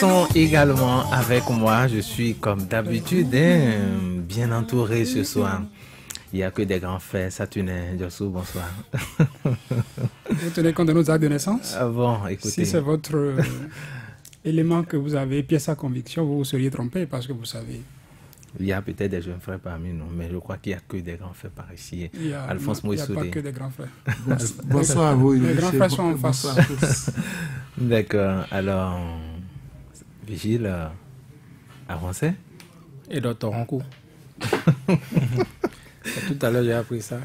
sont également avec moi. Je suis comme d'habitude bien entouré ce soir. Il n'y a que des grands frères. Saturnin, Jossou, bonsoir. Vous tenez compte de nos actes de naissance? Bon, écoutez. Si c'est votre élément que vous avez, pièce à conviction, vous vous seriez trompé parce que vous savez. Il y a peut-être des jeunes frères parmi nous, mais je crois qu'il n'y a que des grands frères par ici. Alphonse Moïse. Il n'y a pas que des grands frères. Bonsoir à vous. Les grands frères sont en face. D'accord. Alors, Vigile, avancez. Et dans ton coup. Tout à l'heure, j'ai appris ça.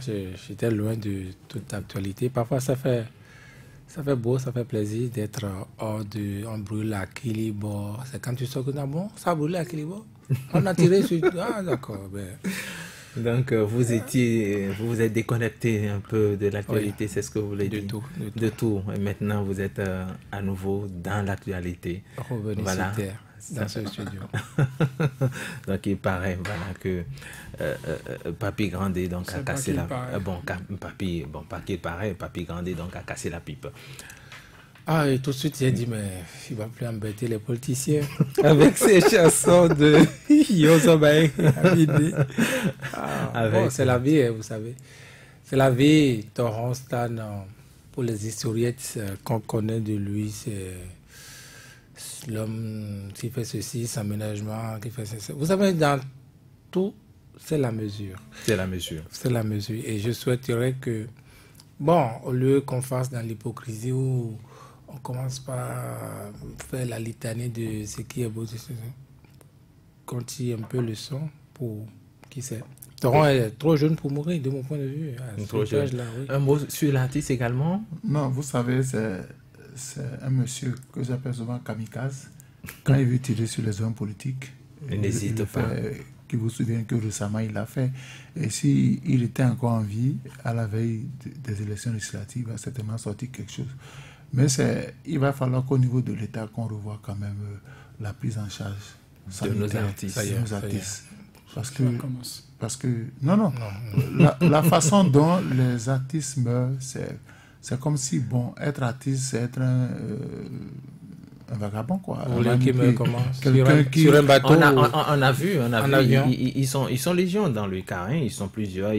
J'étais loin de toute actualité. Parfois, ça fait beau, ça fait plaisir d'être hors de... On brûle à Kilibo. C'est quand tu sors que bon, ça brûle à Kilibo. On a tiré sur... Ah, d'accord. Ben... Donc, vous vous êtes déconnecté un peu de l'actualité, oui, c'est ce que vous voulez dire? De tout. Et maintenant, vous êtes à nouveau dans l'actualité. Revenez voilà. sur terre, dans ce studio. Donc, il paraît que Papy Grandet donc, a cassé la... Papy Grandet donc, a cassé la pipe. Ah, et tout de suite, j'ai dit, mais il ne va plus embêter les politiciens avec ces chansons de Yosobaï. Bon, c'est la vie, vous savez. C'est la vie. Torrent Stan, pour les historiettes qu'on connaît de lui, c'est l'homme qui fait ceci, son aménagement, qui fait ceci. Vous savez, dans tout, c'est la mesure. C'est la mesure. C'est la mesure. Et je souhaiterais que, bon, au lieu qu'on fasse dans l'hypocrisie où on commence par faire la litanie de ce qui est beau, qu'on tire un peu le son pour qui sait. Torrent est trop jeune pour mourir, de mon point de vue. Trop jeune. Là, oui. Un mot sur l'artiste également? Non, vous savez, c'est un monsieur que j'appelle souvent kamikaze. Quand il veut tirer sur les hommes politiques, il n'hésite pas. Qui vous souvient que récemment il l'a fait. Et s'il était encore en vie, à la veille des élections législatives, il va certainement sortir quelque chose. Mais il va falloir qu'au niveau de l'État, qu'on revoie quand même la prise en charge de nos artistes. Parce que non. La façon dont les artistes meurent, c'est comme si, bon, être artiste, c'est être un vagabond, quoi. Qui meurt comment? Sur un bateau. On a vu, ils sont légion dans le cas, hein, ils sont plusieurs.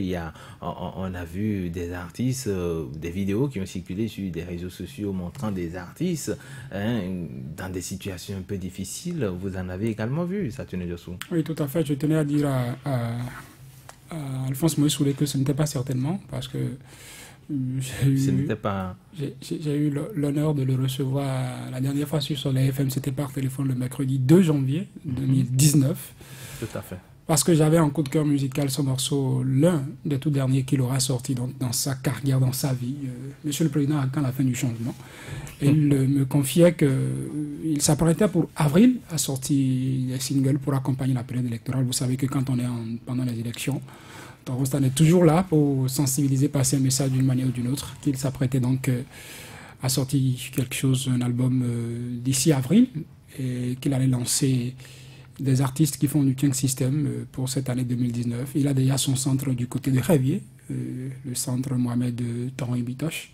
On a vu des artistes, des vidéos qui ont circulé sur des réseaux sociaux montrant des artistes dans des situations un peu difficiles. Vous en avez également vu, Saturnin Jossou? Oui, tout à fait. Je tenais à dire à Alphonse Moïse que ce n'était pas certainement, parce que j'ai eu l'honneur de le recevoir la dernière fois sur Soleil FM, c'était par téléphone le mercredi 2 janvier 2019. Tout à fait. Parce que j'avais en coup de cœur musical ce morceau, l'un des tout derniers qu'il aura sorti dans sa carrière, dans sa vie. Monsieur le Président attend la fin du changement. Et il me confiait qu'il s'apprêtait pour avril à sortir des singles pour accompagner la période électorale. Vous savez que quand on est pendant les élections, Torrent Stan est toujours là pour sensibiliser, passer un message d'une manière ou d'une autre. Qu'il s'apprêtait donc à sortir quelque chose, un album d'ici avril, et qu'il allait lancer des artistes qui font du King System pour cette année 2019. Il a déjà son centre du côté de Révier, le centre Mohamed Torrent Bitoche,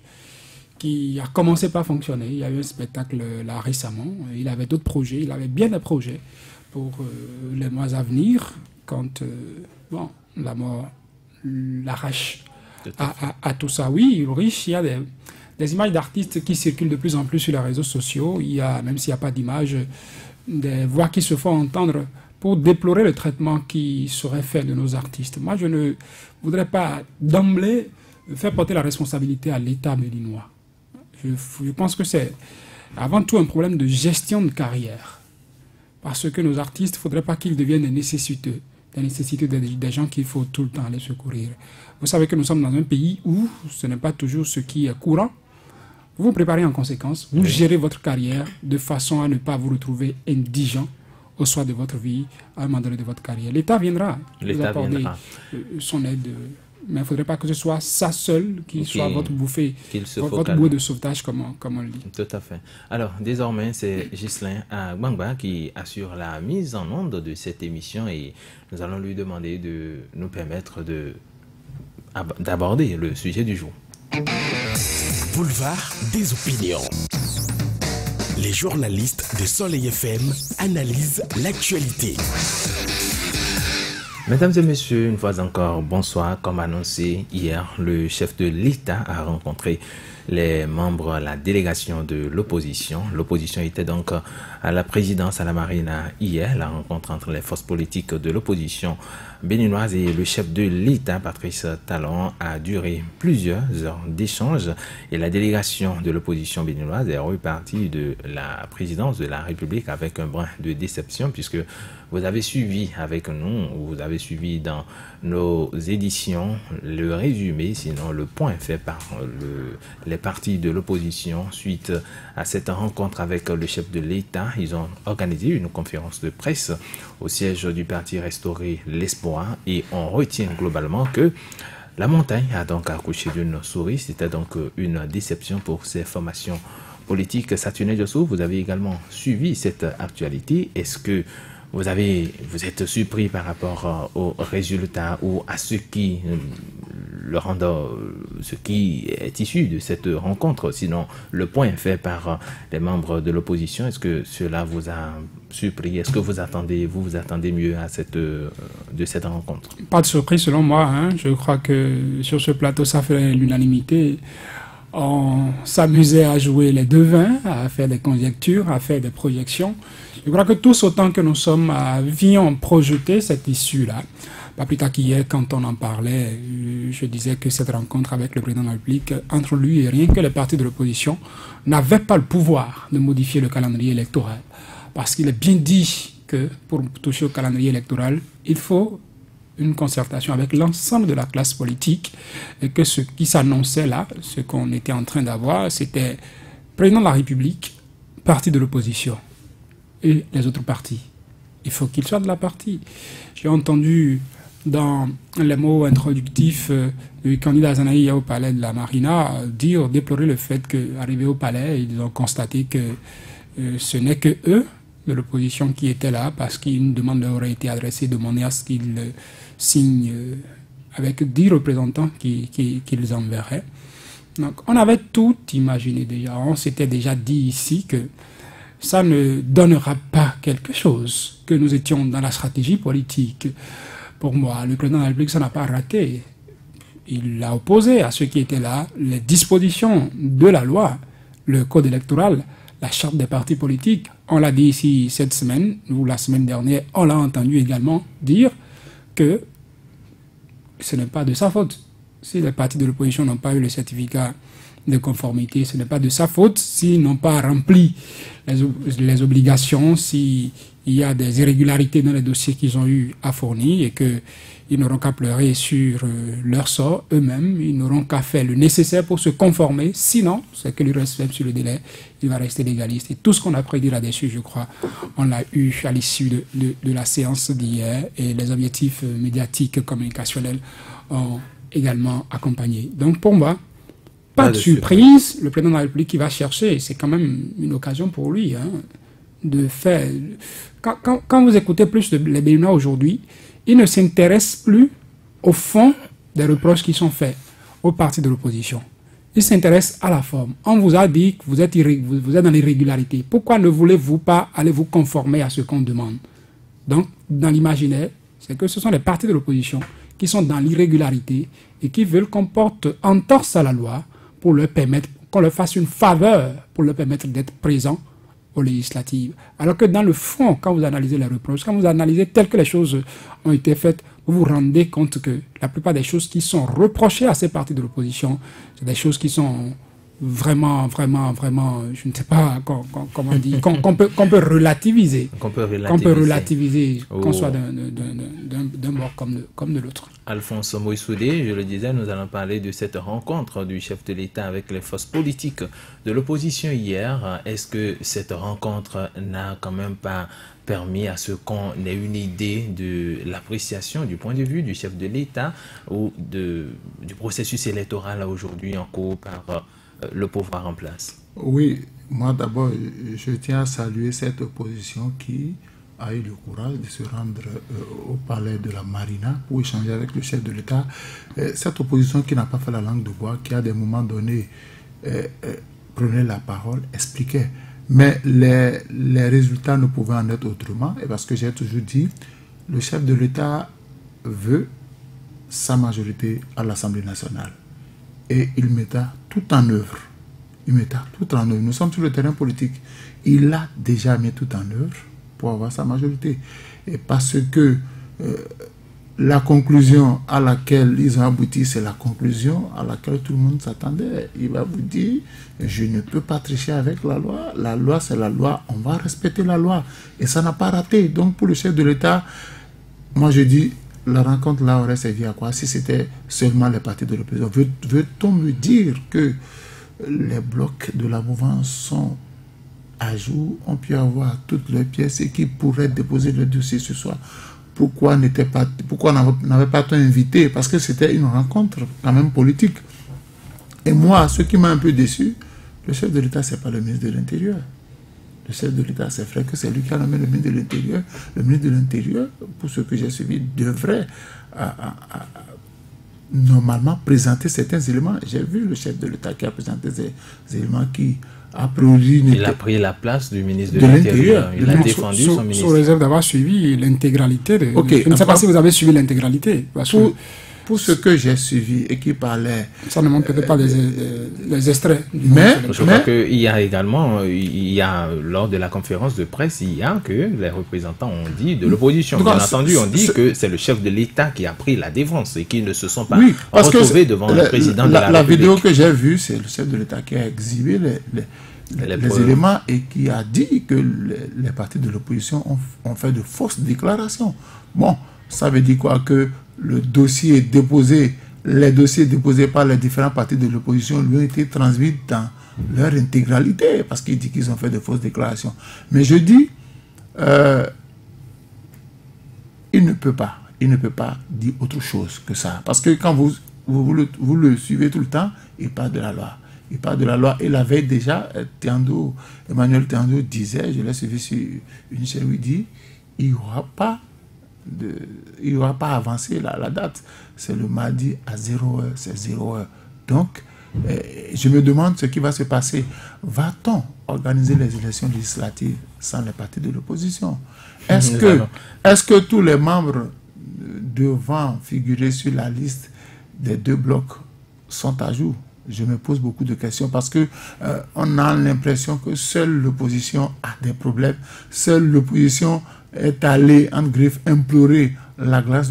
qui a commencé par fonctionner. Il y a eu un spectacle là récemment. Il avait d'autres projets, il avait bien des projets pour les mois à venir, quand la mort l'arrache à tout ça. Oui, Ulrich, il y a des images d'artistes qui circulent de plus en plus sur les réseaux sociaux. Il y a, même s'il n'y a pas d'image, des voix qui se font entendre pour déplorer le traitement qui serait fait de nos artistes. Moi, je ne voudrais pas d'emblée faire porter la responsabilité à l'État béninois. Je pense que c'est avant tout un problème de gestion de carrière. Parce que nos artistes, il ne faudrait pas qu'ils deviennent des nécessiteux des gens qu'il faut tout le temps aller secourir. Vous savez que nous sommes dans un pays où ce n'est pas toujours ce qui est courant. Vous vous préparez en conséquence, vous gérez votre carrière de façon à ne pas vous retrouver indigent au soir de votre vie, à un moment donné de votre carrière. L'État viendra vous apporter son aide, mais il ne faudrait pas que ce soit ça seul qui soit votre bouffée, votre bouée de sauvetage, comme on le dit. Tout à fait. Alors, désormais, c'est Ghislain Gbangba qui assure la mise en onde de cette émission et nous allons lui demander de nous permettre d'aborder le sujet du jour. Boulevard des opinions. Les journalistes de Soleil FM analysent l'actualité. Mesdames et messieurs, une fois encore, bonsoir. Comme annoncé hier, le chef de l'État a rencontré les membres, la délégation de l'opposition. L'opposition était donc à la présidence à la Marina hier. La rencontre entre les forces politiques de l'opposition béninoise et le chef de l'État, Patrice Talon, a duré plusieurs heures d'échange et la délégation de l'opposition béninoise est repartie de la présidence de la République avec un brin de déception puisque vous avez suivi avec nous, vous avez suivi dans nos éditions le résumé, sinon le point fait par les partis de l'opposition suite à cette rencontre avec le chef de l'État. Ils ont organisé une conférence de presse au siège du parti Restaurer l'Espoir et on retient globalement que la montagne a donc accouché d'une souris. C'était donc une déception pour ces formations politiques. Saturnin Diosso, vous avez également suivi cette actualité. Est-ce que vous êtes surpris par rapport aux résultats ou à ce qui ce qui est issu de cette rencontre? Sinon, le point fait par les membres de l'opposition, est-ce que cela vous a surpris? Est-ce que vous attendez mieux de cette rencontre? Pas de surprise selon moi. Je crois que sur ce plateau, ça fait l'unanimité. On s'amusait à jouer les devins, à faire des conjectures, à faire des projections. Je crois que tous autant que nous sommes avions projeté cette issue-là. Pas plus tard qu'hier, quand on en parlait, je disais que cette rencontre avec le président de la République, entre lui et rien que les partis de l'opposition, n'avait pas le pouvoir de modifier le calendrier électoral. Parce qu'il est bien dit que pour toucher au calendrier électoral, il faut une concertation avec l'ensemble de la classe politique et que ce qui s'annonçait là, ce qu'on était en train d'avoir, c'était président de la République, parti de l'opposition et les autres partis. Il faut qu'ils soient de la partie. J'ai entendu dans les mots introductifs du candidat Zanaï au palais de la Marina déplorer le fait qu'arrivés au palais, ils ont constaté que ce n'est que eux de l'opposition qui étaient là parce qu'une demande leur aurait été adressée, demander à ce qu'ils signent avec 10 représentants qu'ils enverraient. Donc on avait tout imaginé déjà. On s'était déjà dit ici que ça ne donnera pas quelque chose, que nous étions dans la stratégie politique. Pour moi, le président de la République, ça n'a pas raté. Il a opposé à ceux qui étaient là les dispositions de la loi, le code électoral, la charte des partis politiques. On l'a dit ici cette semaine, ou la semaine dernière, on l'a entendu également dire que ce n'est pas de sa faute. Si les partis de l'opposition n'ont pas eu le certificat de conformité, ce n'est pas de sa faute s'ils n'ont pas rempli les obligations, s'il y a des irrégularités dans les dossiers qu'ils ont eu à fournir et qu'ils n'auront qu'à pleurer sur leur sort eux-mêmes, ils n'auront qu'à faire le nécessaire pour se conformer, sinon, c'est que lui reste même sur le délai, il va rester légaliste. Et tout ce qu'on a prédit là-dessus, je crois, on l'a eu à l'issue de la séance d'hier et les objectifs médiatiques, communicationnels ont également accompagné. Donc pour moi, pas de surprise, le président de la République qui va chercher, c'est quand même une occasion pour lui de faire... Quand vous écoutez plus les Béninois aujourd'hui, ils ne s'intéressent plus au fond des reproches qui sont faits aux partis de l'opposition. Ils s'intéressent à la forme. On vous a dit que vous êtes dans l'irrégularité. Pourquoi ne voulez-vous pas aller vous conformer à ce qu'on demande? Donc, dans l'imaginaire, c'est que ce sont les partis de l'opposition qui sont dans l'irrégularité et qui veulent qu'on porte entorse à la loi pour leur permettre, qu'on leur fasse une faveur pour leur permettre d'être présents aux législatives. Alors que dans le fond, quand vous analysez les reproches, quand vous analysez telles que les choses ont été faites, vous vous rendez compte que la plupart des choses qui sont reprochées à ces partis de l'opposition, c'est des choses qui sont vraiment, je ne sais pas comment dire, qu'on peut relativiser. Qu'on peut relativiser, qu'on soit d'un bord comme de l'autre. Alphonse Moïsoudé, je le disais, nous allons parler de cette rencontre du chef de l'État avec les forces politiques de l'opposition hier. Est-ce que cette rencontre n'a quand même pas permis à ce qu'on ait une idée de l'appréciation du point de vue du chef de l'État ou du processus électoral aujourd'hui en cours par le pouvoir en place? Oui, moi d'abord, je tiens à saluer cette opposition qui a eu le courage de se rendre au palais de la Marina pour échanger avec le chef de l'État. Cette opposition qui n'a pas fait la langue de bois, qui à des moments donnés prenait la parole, expliquait Mais les résultats ne pouvaient en être autrement. Et parce que j'ai toujours dit, le chef de l'État veut sa majorité à l'Assemblée nationale. Et il mettra tout en œuvre. Il mettra tout en œuvre. Nous sommes sur le terrain politique. Il a déjà mis tout en œuvre pour avoir sa majorité. Et parce que la conclusion à laquelle ils ont abouti, c'est la conclusion à laquelle tout le monde s'attendait. Il va vous dire, je ne peux pas tricher avec la loi. La loi, c'est la loi. On va respecter la loi. Et ça n'a pas raté. Donc, pour le chef de l'État, moi, je dis, la rencontre là aurait servi à quoi si c'était seulement les partis de l'opposition? Veut-on me dire que les blocs de la mouvance sont à jour? On peut avoir toutes les pièces et qui pourraient déposer le dossier ce soir. Pourquoi n'avait pas été invité? Parce que c'était une rencontre quand même politique. Et moi, ce qui m'a un peu déçu, le chef de l'État, ce n'est pas le ministre de l'Intérieur. Le chef de l'État, c'est vrai que c'est lui qui a nommé le ministre de l'Intérieur. Le ministre de l'Intérieur, pour ce que j'ai suivi, devrait normalement présenter certains éléments. J'ai vu le chef de l'État qui a présenté ces éléments qui, a priori, il a pris la place du ministre de l'Intérieur. Il a défendu son ministre. Sous réserve d'avoir suivi l'intégralité. Je ne sais pas si vous avez suivi l'intégralité. Pour ce que j'ai suivi et qui parlait... Ça ne montre peut-être pas les extraits. Mais je crois qu'il y a également, lors de la conférence de presse, que les représentants ont dit de l'opposition. Bien entendu, on dit que c'est le chef de l'État qui a pris la défense et qui ne se sont pas retrouvés devant le président de la République. La vidéo que j'ai vue, c'est le chef de l'État qui a exhibé les éléments et qui a dit que les partis de l'opposition ont fait de fausses déclarations. Bon, ça veut dire quoi? Que le dossier déposé, les dossiers déposés par les différents partis de l'opposition lui ont été transmis dans leur intégralité, parce qu'il dit qu'ils ont fait de fausses déclarations. Mais je dis, il ne peut pas dire autre chose que ça. Parce que quand vous le suivez tout le temps, il parle de la loi. Il parle de la loi. Et la veille déjà, Emmanuel Théando disait, je l'ai suivi sur une chaîne où il dit, il n'y aura pas avancé la date. C'est le mardi à 0h, c'est 0h. Donc, je me demande ce qui va se passer. Va-t-on organiser les élections législatives sans les partis de l'opposition? Est-ce que tous les membres devant figurer sur la liste des deux blocs sont à jour? Je me pose beaucoup de questions parce que on a l'impression que seule l'opposition a des problèmes. Seule l'opposition est allée, en griffe, implorer la grâce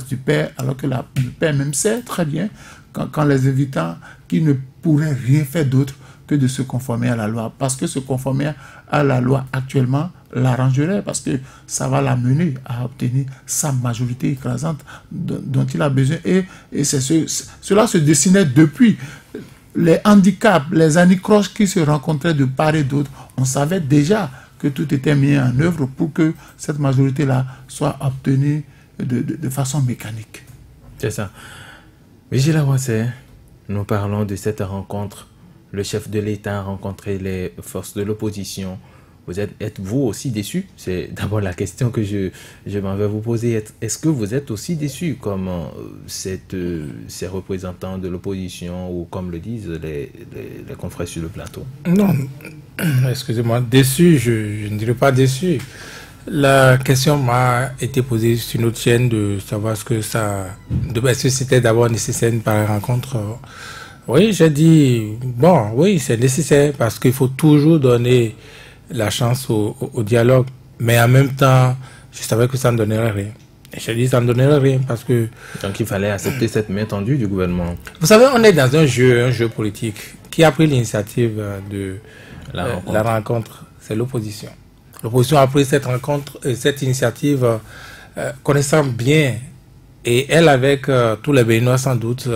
du Père, alors que le Père même sait très bien quand les invitants qui ne pourraient rien faire d'autre que de se conformer à la loi. Parce que se conformer à la loi actuellement l'arrangerait, parce que ça va l'amener à obtenir sa majorité écrasante dont il a besoin. Et cela se dessinait depuis les handicaps, les anicroches qui se rencontraient de part et d'autre. On savait déjà que tout était mis en œuvre pour que cette majorité-là soit obtenue de façon mécanique. C'est ça. Vigile Awase, nous parlons de cette rencontre. Le chef de l'État a rencontré les forces de l'opposition. Êtes-vous aussi déçu? C'est d'abord la question que je m'en vais vous poser. Est-ce que vous êtes aussi déçu comme ces représentants de l'opposition ou comme le disent les confrères sur le plateau? Non, excusez-moi, déçu, je ne dirais pas déçu. La question m'a été posée sur notre chaîne de savoir est-ce que c'était d'abord nécessaire une pareille rencontre. Oui, j'ai dit, bon, oui, c'est nécessaire parce qu'il faut toujours donner la chance au dialogue. Mais en même temps, je savais que ça ne donnerait rien. Et j'ai dit, ça ne donnerait rien parce que... Donc il fallait accepter cette main tendue du gouvernement. Vous savez, on est dans un jeu politique. Qui a pris l'initiative de la rencontre? C'est l'opposition. L'opposition a pris cette rencontre, cette initiative, connaissant bien, et elle avec tous les Béninois sans doute,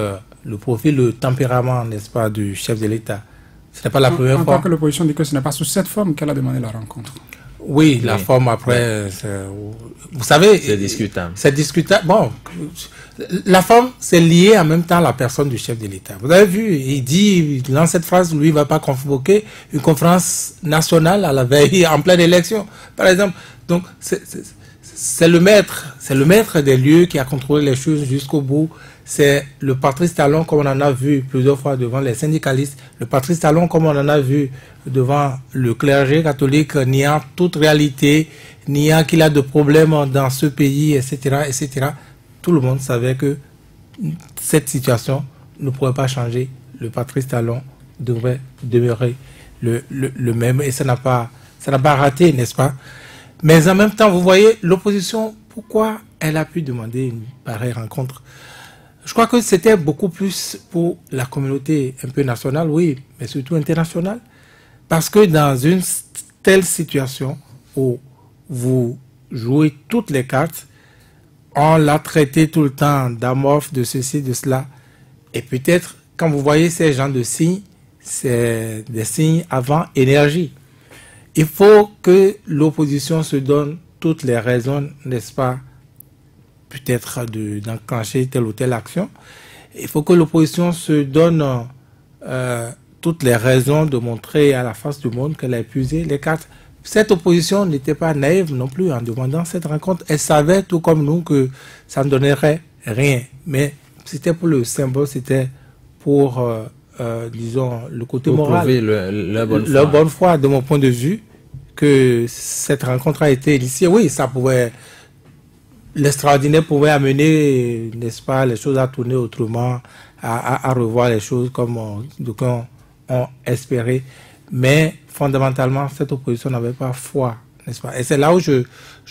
le profil, le tempérament, n'est-ce pas, du chef de l'État. Ce n'est pas la première fois. Encore que l'opposition dit que ce n'est pas sous cette forme qu'elle a demandé la rencontre. Oui, la forme après, vous savez... C'est discutable. C'est discutable. Bon, la forme, c'est lié en même temps à la personne du chef de l'État. Vous avez vu, il lance cette phrase, lui, il ne va pas convoquer une conférence nationale à la veille, en pleine élection, par exemple. Donc, c'est le maître des lieux qui a contrôlé les choses jusqu'au bout. c'est le Patrice Talon comme on en a vu plusieurs fois devant les syndicalistes, le Patrice Talon comme on en a vu devant le clergé catholique, niant toute réalité, niant qu'il a de problèmes dans ce pays, etc., etc. Tout le monde savait que cette situation ne pourrait pas changer. Le Patrice Talon devrait demeurer le même, et ça n'a pas raté, n'est-ce pas? Mais en même temps, vous voyez, l'opposition, pourquoi elle a pu demander une pareille rencontre? Je crois que c'était beaucoup plus pour la communauté un peu nationale, oui, mais surtout internationale. Parce que dans une telle situation où vous jouez toutes les cartes, on l'a traité tout le temps d'amorphe, de ceci, de cela. Et peut-être, quand vous voyez ces genres de signes, c'est des signes avant énergie. Il faut que l'opposition se donne toutes les raisons, n'est-ce pas, peut-être d'enclencher telle ou telle action. Il faut que l'opposition se donne toutes les raisons de montrer à la face du monde qu'elle a épuisé les cartes. Cette opposition n'était pas naïve non plus en demandant cette rencontre. Elle savait, tout comme nous, que ça ne donnerait rien. Mais c'était pour le symbole, c'était pour, disons, le côté moral. La bonne foi, de mon point de vue, que cette rencontre a été initiée. Oui, ça pouvait... L'extraordinaire pouvait amener, n'est-ce pas, les choses à tourner autrement, à revoir les choses comme d'aucuns ont espéré. Mais fondamentalement, cette opposition n'avait pas foi, n'est-ce pas? Et c'est là où je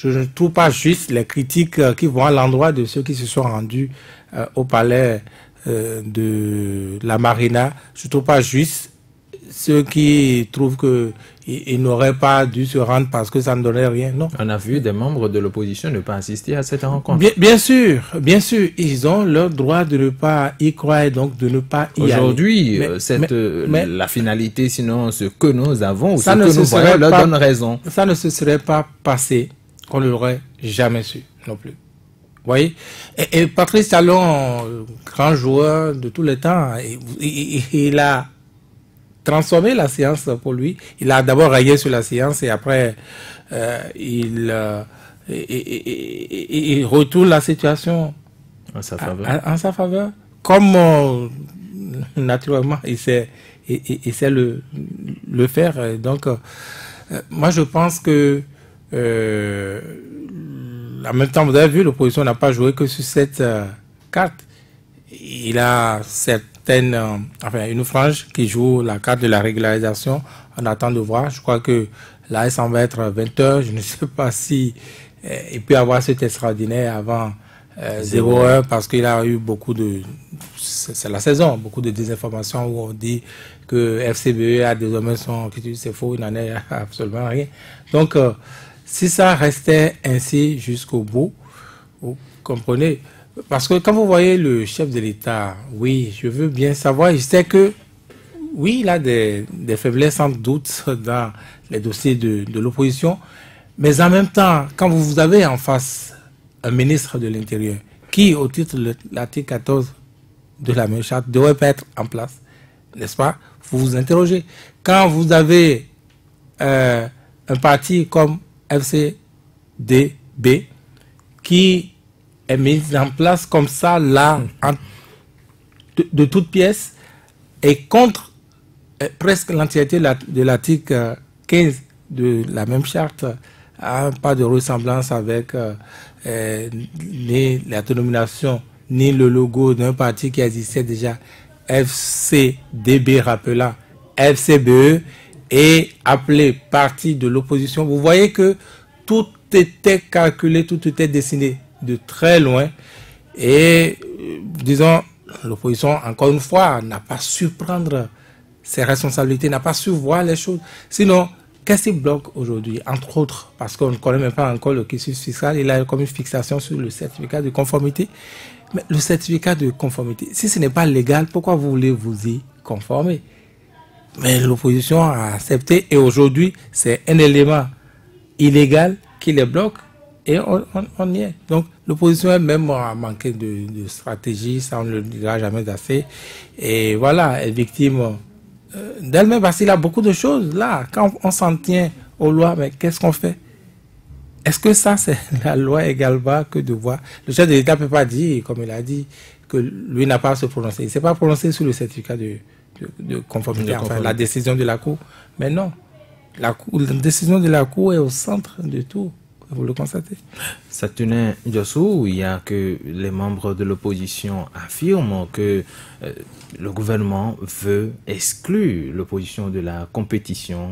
ne trouve pas juste les critiques qui vont à l'endroit de ceux qui se sont rendus au palais de la Marina. Je ne trouve pas juste ceux qui trouvent qu'ils n'auraient pas dû se rendre parce que ça ne donnait rien. Non. On a vu des membres de l'opposition ne pas assister à cette rencontre. Bien sûr, ils ont leur droit de ne pas y croire et donc de ne pas y aller. Aujourd'hui, la finalité, sinon ce que nous avons ou ce que nous voyons leur donne raison. Ça ne se serait pas passé, on ne l'aurait jamais su non plus. Vous voyez, et Patrice Talon, grand joueur de tous les temps, il a transformer la séance pour lui. Il a d'abord rayé sur la séance et après il retourne la situation en sa faveur. En sa faveur. Comme naturellement il sait le faire. Donc moi je pense que en même temps, vous avez vu, l'opposition n'a pas joué que sur cette carte. Il a une frange qui joue la carte de la régularisation. On attend de voir. Je crois que là, ça va être 20h. Je ne sais pas si il peut y avoir cet extraordinaire avant 0h parce qu'il a eu beaucoup de... C'est la saison, beaucoup de désinformations où on dit que FCBE a désormais son... C'est faux, il n'en est absolument rien. Donc, si ça restait ainsi jusqu'au bout, vous comprenez... Parce que quand vous voyez le chef de l'État, oui, je veux bien savoir, je sais que, oui, il a des faiblesses sans doute dans les dossiers de l'opposition, mais en même temps, quand vous avez en face un ministre de l'Intérieur qui, au titre de l'article 14 de la même charte, devrait pas être en place, n'est-ce pas? Vous vous interrogez. Quand vous avez un parti comme FCDB qui est mise en place comme ça, là, de toutes pièces, et contre presque l'entièreté de l'article 15 de la même charte, pas de ressemblance avec ni la dénomination, ni le logo d'un parti qui existait déjà, FCDB, rappelant FCBE, et appelé parti de l'opposition. Vous voyez que tout était calculé, tout était dessiné de très loin et disons l'opposition encore une fois n'a pas su prendre ses responsabilités, n'a pas su voir les choses. Sinon, qu'est-ce qui bloque aujourd'hui? Entre autres, parce qu'on ne connaît même pas encore le cursus fiscal, il a comme une fixation sur le certificat de conformité. Mais le certificat de conformité, si ce n'est pas légal, pourquoi vous voulez vous y conformer? Mais l'opposition a accepté et aujourd'hui c'est un élément illégal qui les bloque. Et on y est. Donc, l'opposition elle-même a manqué de stratégie, ça on ne le dira jamais assez. Et voilà, elle est victime d'elle-même parce qu'il y a beaucoup de choses là. Quand on s'en tient aux lois, mais qu'est-ce qu'on fait? est-ce que ça, c'est la loi également que de voir? Le chef de l'État ne peut pas dire, comme il a dit, que lui n'a pas à se prononcer. Il ne s'est pas prononcé sur le certificat de conformité, enfin la décision de la Cour. Mais non, la décision de la Cour est au centre de tout. Vous le constatez. Saturnin Djossou, il y a que les membres de l'opposition affirment que le gouvernement veut exclure l'opposition de la compétition.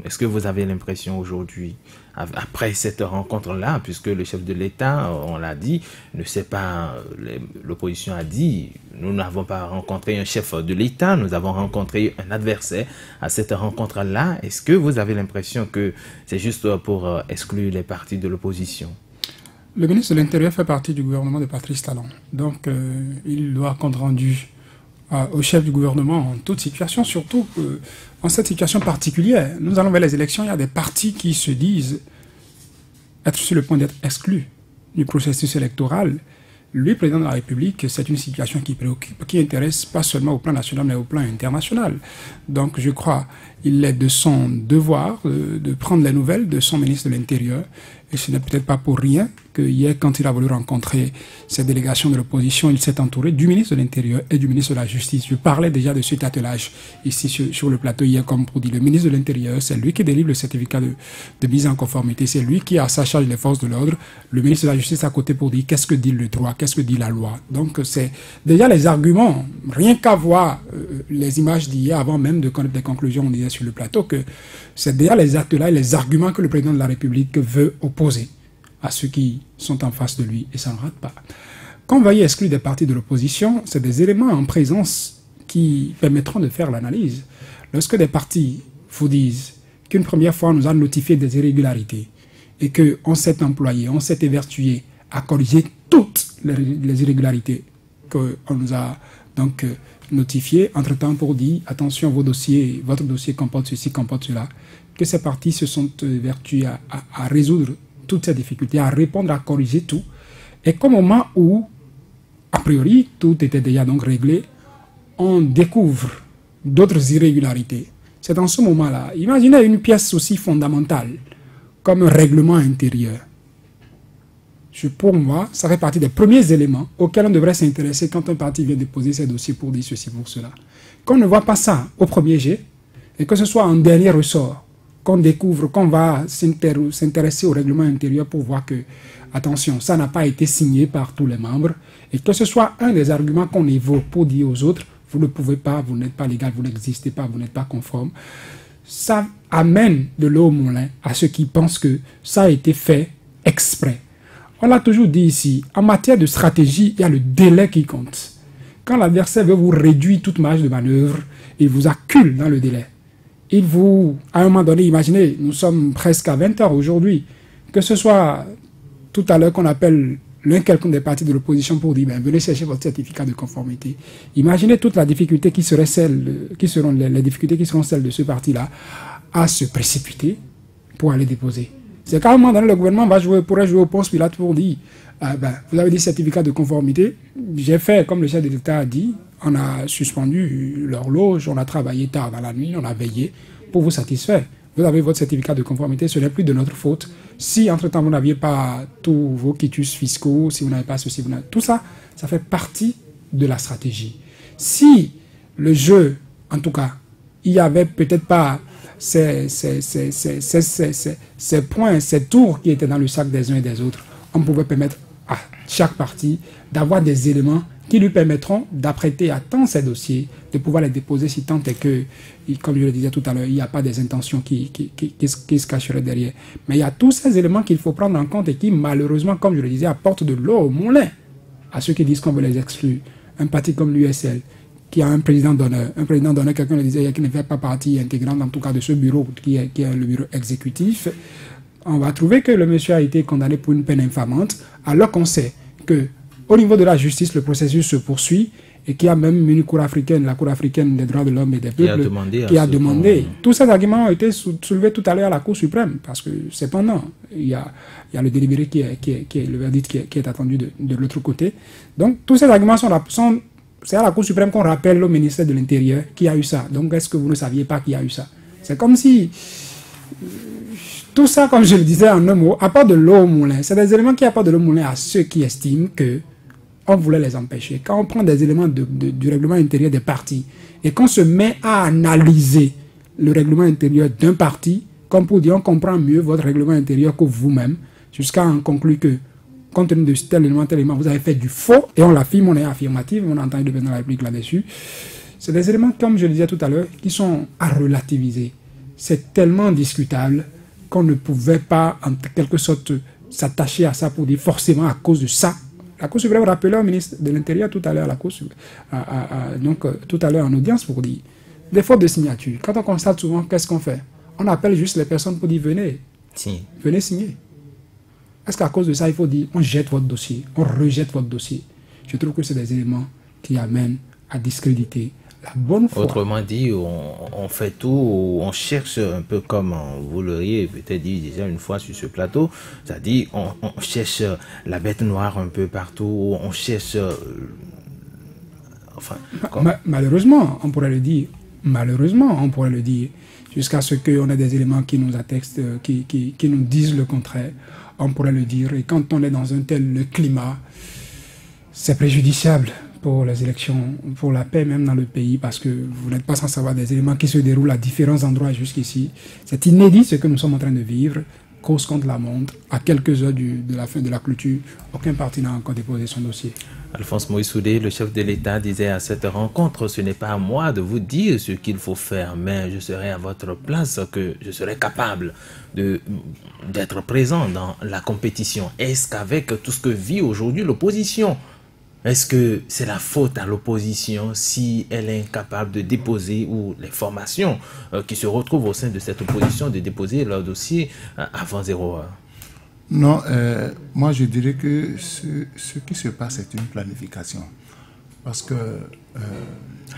Est-ce que vous avez l'impression aujourd'hui, après cette rencontre-là, puisque le chef de l'État, on l'a dit, ne sait pas, l'opposition a dit, nous n'avons pas rencontré un chef de l'État, nous avons rencontré un adversaire à cette rencontre-là. Est-ce que vous avez l'impression que c'est juste pour exclure les partis de l'opposition? Le ministre de l'Intérieur fait partie du gouvernement de Patrice Talon. Donc, il doit compte rendu au chef du gouvernement en toute situation, surtout en cette situation particulière. Nous allons vers les élections, il y a des partis qui se disent être sur le point d'être exclus du processus électoral. Lui, président de la République, c'est une situation qui préoccupe, qui intéresse pas seulement au plan national, mais au plan international. Donc, je crois il est de son devoir de prendre les nouvelles de son ministre de l'Intérieur. Et ce n'est peut-être pas pour rien que hier, quand il a voulu rencontrer cette délégation de l'opposition, il s'est entouré du ministre de l'Intérieur et du ministre de la Justice. Je parlais déjà de cet attelage ici sur le plateau hier, comme pour dire, le ministre de l'Intérieur, c'est lui qui délivre le certificat de mise en conformité, c'est lui qui a à sa charge les forces de l'ordre, le ministre de la Justice à côté pour dire qu'est-ce que dit le droit, qu'est-ce que dit la loi. Donc c'est déjà les arguments, rien qu'à voir les images d'hier, avant même de connaître des conclusions, on disait sur le plateau que c'est déjà les actes-là et les arguments que le président de la République veut opposer à ceux qui sont en face de lui, et ça ne rate pas. Quand on va y exclure des partis de l'opposition, c'est des éléments en présence qui permettront de faire l'analyse. Lorsque des partis vous disent qu'une première fois on nous a notifié des irrégularités et qu'on s'est employé, on s'est évertué à corriger toutes les irrégularités qu'on nous a donc notifiées, entre-temps pour dire attention, votre dossier comporte ceci, comporte cela, que ces partis se sont évertués à résoudre toutes ces difficultés, à répondre, à corriger tout. Et qu'au moment où, a priori, tout était déjà donc réglé, on découvre d'autres irrégularités. C'est dans ce moment-là. Imaginez une pièce aussi fondamentale comme un règlement intérieur. Pour moi, ça fait partie des premiers éléments auxquels on devrait s'intéresser quand un parti vient déposer ses dossiers pour dire ceci, pour cela. Qu'on ne voit pas ça au premier jet, et que ce soit en dernier ressort, qu'on découvre, qu'on va s'intéresser au règlement intérieur pour voir que, attention, ça n'a pas été signé par tous les membres, et que ce soit un des arguments qu'on évoque pour dire aux autres, vous ne pouvez pas, vous n'êtes pas légal, vous n'existez pas, vous n'êtes pas conforme. Ça amène de l'eau au moulin à ceux qui pensent que ça a été fait exprès. On l'a toujours dit ici, en matière de stratégie, il y a le délai qui compte. Quand l'adversaire veut vous réduire toute marge de manœuvre, il vous accule dans le délai. Il vous, à un moment donné, imaginez, nous sommes presque à 20 h aujourd'hui, que ce soit tout à l'heure qu'on appelle l'un quelconque des partis de l'opposition pour dire, venez chercher votre certificat de conformité. Imaginez toute la difficulté qui serait les difficultés qui seront celles de ce parti-là à se précipiter pour aller déposer. C'est qu'à un moment donné, le gouvernement pourrait jouer au Ponce Pilate pour dire, vous avez des certificats de conformité, j'ai fait, comme le chef de l'État a dit, on a suspendu l'horloge, on a travaillé tard dans la nuit, on a veillé pour vous satisfaire. Vous avez votre certificat de conformité, ce n'est plus de notre faute. Si, entre-temps, vous n'aviez pas tous vos quitus fiscaux, si vous n'avez pas ceci, tout ça, ça fait partie de la stratégie. Si le jeu, en tout cas, il n'y avait peut-être pas ces points, ces tours qui étaient dans le sac des uns et des autres, on pouvait permettre à chaque parti d'avoir des éléments qui lui permettront d'apprêter à temps ces dossiers, de pouvoir les déposer si tant est que, comme je le disais tout à l'heure, il n'y a pas des intentions qui se cacheraient derrière. Mais il y a tous ces éléments qu'il faut prendre en compte et qui, malheureusement, comme je le disais, apportent de l'eau au moulin à ceux qui disent qu'on veut les exclure. Un parti comme l'USL, qui a un président d'honneur, quelqu'un le disait, qui ne fait pas partie intégrante, en tout cas, de ce bureau, qui est le bureau exécutif, on va trouver que le monsieur a été condamné pour une peine infamante, alors qu'on sait que au niveau de la justice, le processus se poursuit et qu'il y a même une cour africaine, la Cour africaine des droits de l'homme et des peuples, qui a demandé. Tous ces arguments ont été soulevés tout à l'heure à la Cour suprême, parce que cependant, il y a le délibéré qui est le verdict qui est attendu de l'autre côté. Donc, tous ces arguments c'est à la Cour suprême qu'on rappelle au ministère de l'Intérieur qui a eu ça. Donc, est-ce que vous ne saviez pas qu'il y a eu ça? C'est comme si Tout ça, comme je le disais en un mot, apporte de l'eau au moulin. C'est des éléments qui apportent de l'eau au moulin à ceux qui estiment que on voulait les empêcher. Quand on prend des éléments du règlement intérieur des partis et qu'on se met à analyser le règlement intérieur d'un parti, comme pour dire on comprend mieux votre règlement intérieur que vous-même, jusqu'à en conclure que, compte tenu de tel élément, vous avez fait du faux, et on l'affirme, on est affirmatif, on a entendu le président de la République là-dessus. C'est des éléments, comme je le disais tout à l'heure, qui sont à relativiser. C'est tellement discutable qu'on ne pouvait pas, en quelque sorte, s'attacher à ça pour dire forcément à cause de ça. La Cour suprême rappelait au ministre de l'Intérieur tout à l'heure, tout à l'heure en audience pour dire des fautes de signature. Quand on constate souvent, qu'est-ce qu'on fait? On appelle juste les personnes pour dire venez, venez signer. Est-ce qu'à cause de ça, il faut dire on jette votre dossier, on rejette votre dossier? Je trouve que c'est des éléments qui amènent à discréditer la bonne foi. Autrement dit, on fait tout, on cherche un peu comme vous l'auriez peut-être dit déjà une fois sur ce plateau, c'est-à-dire on cherche la bête noire un peu partout, on cherche... malheureusement, on pourrait le dire. Malheureusement, on pourrait le dire. Jusqu'à ce qu'on ait des éléments qui nous attestent, qui nous disent le contraire. On pourrait le dire. Et quand on est dans un tel climat, c'est préjudiciable pour les élections, pour la paix même dans le pays, parce que vous n'êtes pas sans savoir des éléments qui se déroulent à différents endroits jusqu'ici. C'est inédit ce que nous sommes en train de vivre, cause contre la montre, à quelques heures de la fin de la clôture. Aucun parti n'a encore déposé son dossier. Alphonse Moïse Soudé, le chef de l'État, disait à cette rencontre, ce n'est pas à moi de vous dire ce qu'il faut faire, mais je serai à votre place, que je serai capable d'être présent dans la compétition. Est-ce qu'avec tout ce que vit aujourd'hui l'opposition, est-ce que c'est la faute à l'opposition si elle est incapable de déposer, ou les formations qui se retrouvent au sein de cette opposition, de déposer leur dossier avant 0 heure? Non, moi je dirais que ce qui se passe est une planification. Parce que...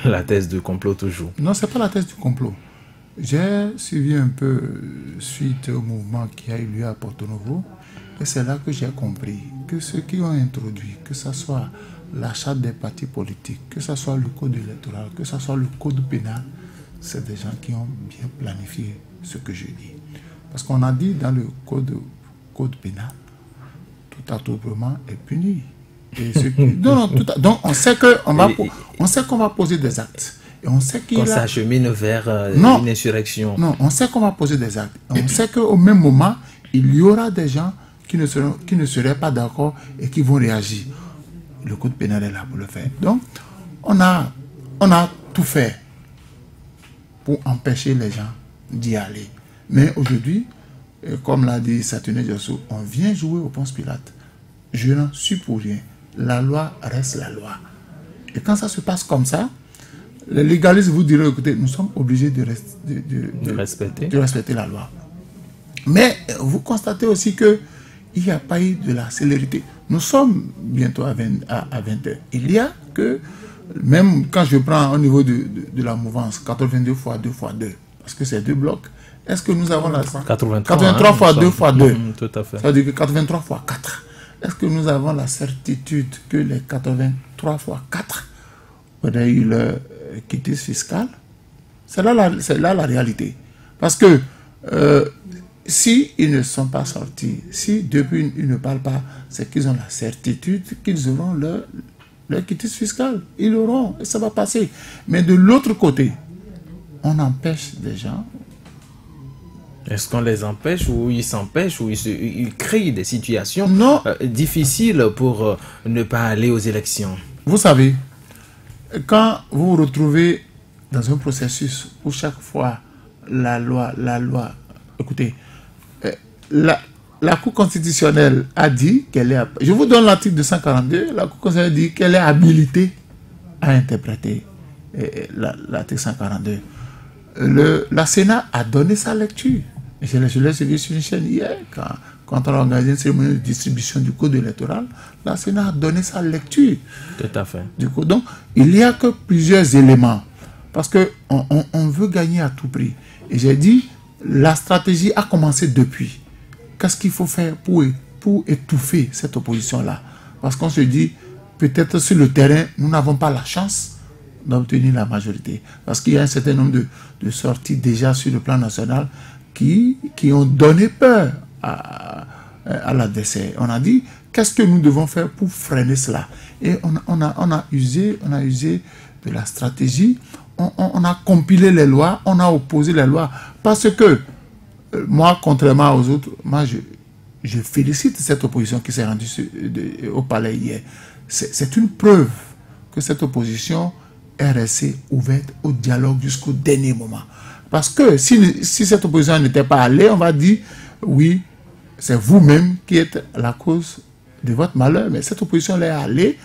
la thèse du complot toujours. Non, ce n'est pas la thèse du complot. J'ai suivi un peu suite au mouvement qui a eu lieu à Porto Novo. Et c'est là que j'ai compris que ceux qui ont introduit, que ce soit la charte des partis politiques, que ce soit le code électoral, que ce soit le code pénal, c'est des gens qui ont bien planifié ce que je dis. Parce qu'on a dit dans le code pénal, tout attroupement est puni. Et donc on sait qu'on va poser des actes. Et on sait qu'on s'achemine vers une insurrection. Non, on sait qu'on va poser des actes. On sait qu'au même moment, il y aura des gens qui ne seraient pas d'accord et qui vont réagir. Le code pénal est là pour le faire. Donc, on a tout fait pour empêcher les gens d'y aller. Mais aujourd'hui, comme l'a dit Satoné Diosso, on vient jouer au Ponce Pilate. Je n'en suis pour rien. La loi reste la loi. Et quand ça se passe comme ça, les légalistes vous diront, écoutez, nous sommes obligés de respecter la loi. Mais vous constatez aussi qu'il n'y a pas eu de la célérité. Nous sommes bientôt à 20 heures. Il y a que, même quand je prends au niveau de la mouvance, 82 x 2 x 2, parce que c'est 2 blocs, est-ce que nous avons la 83 x 2 x 2? Tout à fait. Ça veut dire que 83 x 4. Est-ce que nous avons la certitude que les 83 x 4 auraient eu le quitus fiscal? C'est là la réalité. Parce que si ils ne sont pas sortis, si depuis ils ne parlent pas, c'est qu'ils ont la certitude qu'ils auront leur quitus fiscal. Ils l'auront et ça va passer. Mais de l'autre côté, on empêche des gens. Est-ce qu'on les empêche ou ils s'empêchent ou ils créent des situations difficiles pour ne pas aller aux élections? Vous savez, quand vous vous retrouvez dans un processus où chaque fois la loi, écoutez, la Cour constitutionnelle a dit qu'elle est... Je vous donne l'article 242, la Cour constitutionnelle dit qu'elle est habilitée à interpréter l'article 142. La Sénat a donné sa lecture. Et je l'ai suivi sur une chaîne hier, quand on a organisé une cérémonie de distribution du code électoral, la Sénat a donné sa lecture. Tout à fait. Du coup, donc, il n'y a que plusieurs éléments. Parce qu'on veut gagner à tout prix. Et j'ai dit, la stratégie a commencé depuis. Qu'est-ce qu'il faut faire pour étouffer cette opposition-là? Parce qu'on se dit, peut-être sur le terrain, nous n'avons pas la chance d'obtenir la majorité. Parce qu'il y a un certain nombre de sorties déjà sur le plan national qui ont donné peur à l'adversaire. On a dit, qu'est-ce que nous devons faire pour freiner cela? Et on a usé de la stratégie, on a compilé les lois, on a opposé les lois. Parce que, moi, contrairement aux autres, moi, je félicite cette opposition qui s'est rendue au palais hier. C'est une preuve que cette opposition est restée ouverte au dialogue jusqu'au dernier moment. Parce que si cette opposition n'était pas allée, on va dire, oui, c'est vous-même qui êtes la cause de votre malheur. Mais cette opposition est allée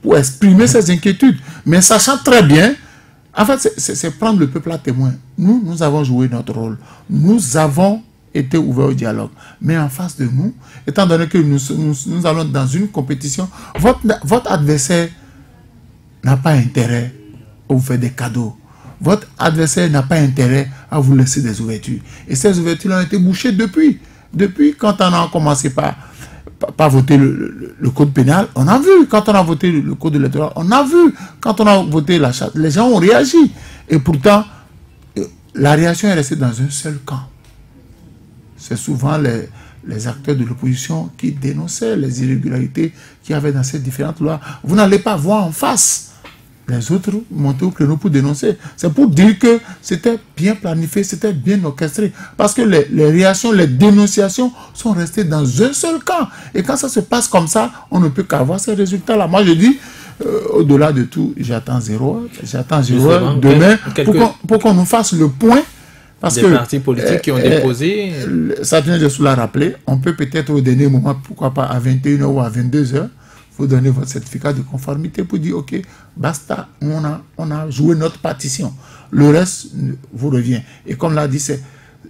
pour exprimer ses inquiétudes. Mais sachant très bien, en fait, c'est prendre le peuple à témoin. Nous avons joué notre rôle. Nous avons été ouverts au dialogue. Mais en face de nous, étant donné que nous allons dans une compétition, votre adversaire n'a pas intérêt à vous faire des cadeaux. Votre adversaire n'a pas intérêt à vous laisser des ouvertures. Et ces ouvertures ont été bouchées depuis. Depuis quand on a commencé par voter le code pénal, on a vu. Quand on a voté le code électoral, on a vu. Quand on a voté la charte, les gens ont réagi. Et pourtant, la réaction est restée dans un seul camp. C'est souvent les acteurs de l'opposition qui dénonçaient les irrégularités qu'il y avait dans ces différentes lois. Vous n'allez pas voir en face les autres monter au créneau pour dénoncer. C'est pour dire que c'était bien planifié, c'était bien orchestré. Parce que les réactions, les dénonciations sont restées dans un seul camp. Et quand ça se passe comme ça, on ne peut qu'avoir ces résultats-là. Moi, je dis, au-delà de tout, j'attends 0 heure demain pour qu'on nous fasse le point. Parce que partis politiques qui ont déposé... Ça vient de la rappeler. On peut peut-être au dernier moment, pourquoi pas à 21h ou à 22h, vous donnez votre certificat de conformité pour dire, ok, basta, on a joué notre partition. Le reste vous revient. Et comme l'a dit,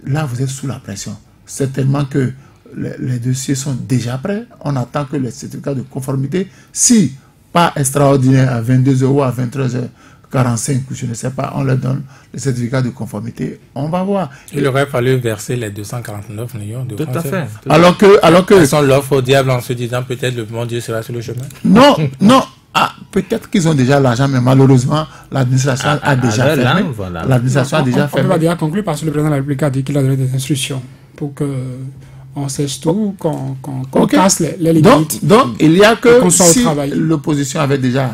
là, vous êtes sous la pression. Certainement que les dossiers sont déjà prêts. On attend que les certificats de conformité, si pas extraordinaire à 22h ou à 23h45, je ne sais pas, on leur donne le certificat de conformité, on va voir. Il aurait fallu verser les 249 millions de francs. Tout à fait. Alors que ils sont l'offre au diable en se disant peut-être le bon Dieu sera sur le chemin. Non. Peut-être qu'ils ont déjà l'argent, mais malheureusement, l'administration a déjà fermé. Voilà. L'administration a déjà fermé. On va déjà conclure parce que le président de la République a dit qu'il a donné des instructions pour que on sèche tout, qu'on casse les limites. Donc, il y a que si l'opposition avait déjà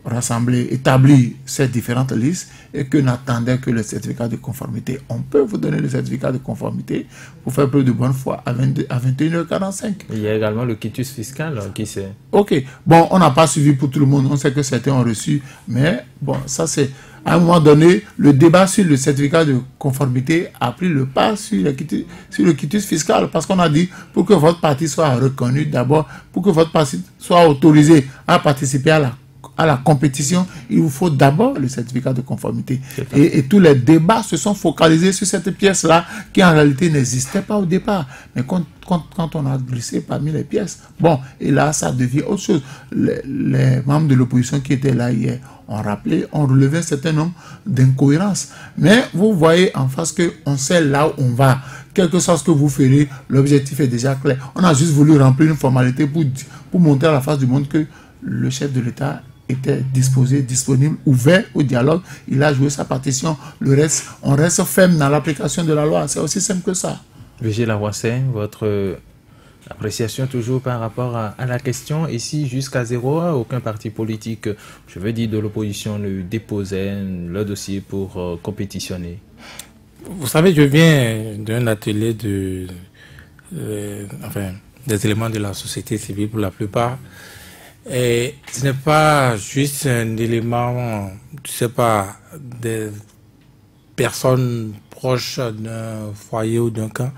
rassemblé, établi ces différentes listes et que n'attendait que le certificat de conformité, on peut vous donner le certificat de conformité pour faire preuve de bonne foi à 21h45. Il y a également le quitus fiscal qui c'est... Ok, bon, on n'a pas suivi pour tout le monde, on sait que certains ont reçu, mais bon, ça c'est... À un moment donné, le débat sur le certificat de conformité a pris le pas sur le quitus fiscal, parce qu'on a dit, pour que votre parti soit reconnu, d'abord, pour que votre parti soit autorisé à participer à la compétition, il vous faut d'abord le certificat de conformité. Et tous les débats se sont focalisés sur cette pièce-là qui en réalité n'existait pas au départ. Mais quand on a glissé parmi les pièces, bon, et là, ça devient autre chose. Les membres de l'opposition qui étaient là hier ont rappelé, ont relevé un certain nombre d'incohérences. Mais vous voyez en face qu'on sait là où on va. Quel que soit ce que vous ferez, l'objectif est déjà clair. On a juste voulu remplir une formalité pour montrer à la face du monde que le chef de l'État était disposé, disponible, ouvert au dialogue. Il a joué sa partition. Le reste, on reste ferme dans l'application de la loi. C'est aussi simple que ça. Vigile Lavoisier, votre appréciation toujours par rapport à la question. Ici, jusqu'à 0 heure, aucun parti politique, je veux dire de l'opposition, ne déposait le dossier pour compétitionner. Vous savez, je viens d'un atelier des éléments de la société civile pour la plupart. Et ce n'est pas juste un élément, je sais pas, des personnes proches d'un foyer ou d'un camp.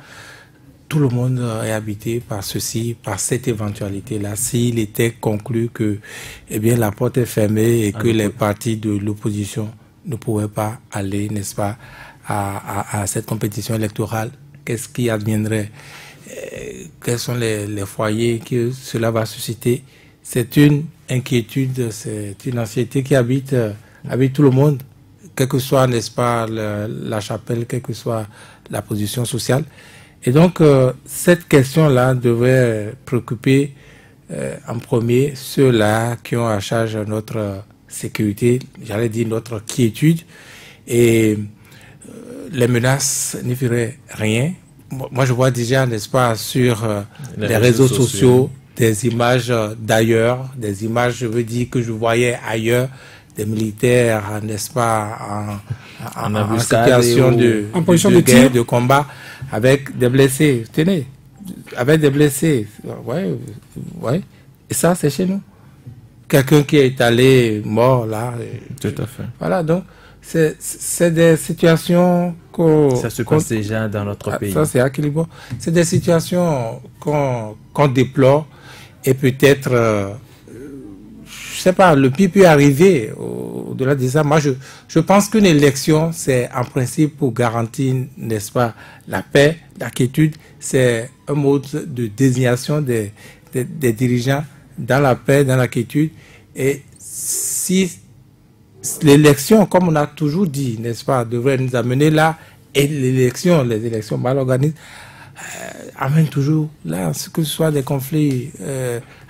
Tout le monde est habité par ceci, par cette éventualité-là. S'il était conclu que, eh bien, la porte est fermée et que les partis de l'opposition ne pouvaient pas aller, n'est-ce pas, à cette compétition électorale, qu'est-ce qui adviendrait? Quels sont les foyers que cela va susciter? C'est une inquiétude, c'est une anxiété qui habite tout le monde, quelle que soit, n'est-ce pas, la chapelle, quelle que soit la position sociale. Et donc, cette question-là devrait préoccuper en premier ceux-là qui ont à charge notre sécurité, j'allais dire notre quiétude. Et les menaces n'y feraient rien. Moi, je vois déjà, n'est-ce pas, sur les réseaux sociaux, des images d'ailleurs, des images, je veux dire, que je voyais ailleurs, des militaires, n'est-ce pas, en situation de guerre, de combat, avec des blessés. Tenez, avec des blessés. Ouais. Et ça, c'est chez nous. Quelqu'un qui est allé mort, là. Tout à fait. Voilà, donc, c'est des situations ça se passe déjà dans notre pays. Ça, c'est équilibré. C'est des situations qu'on déplore et peut-être, je sais pas, le pire peut arriver au-delà de ça. Moi, je pense qu'une élection, c'est en principe pour garantir, n'est-ce pas, la paix, la quiétude. C'est un mode de désignation des dirigeants dans la paix, dans la quiétude. Et si l'élection, comme on a toujours dit, n'est-ce pas, devrait nous amener là, et les élections mal organisées, amènent toujours là, que ce soit des conflits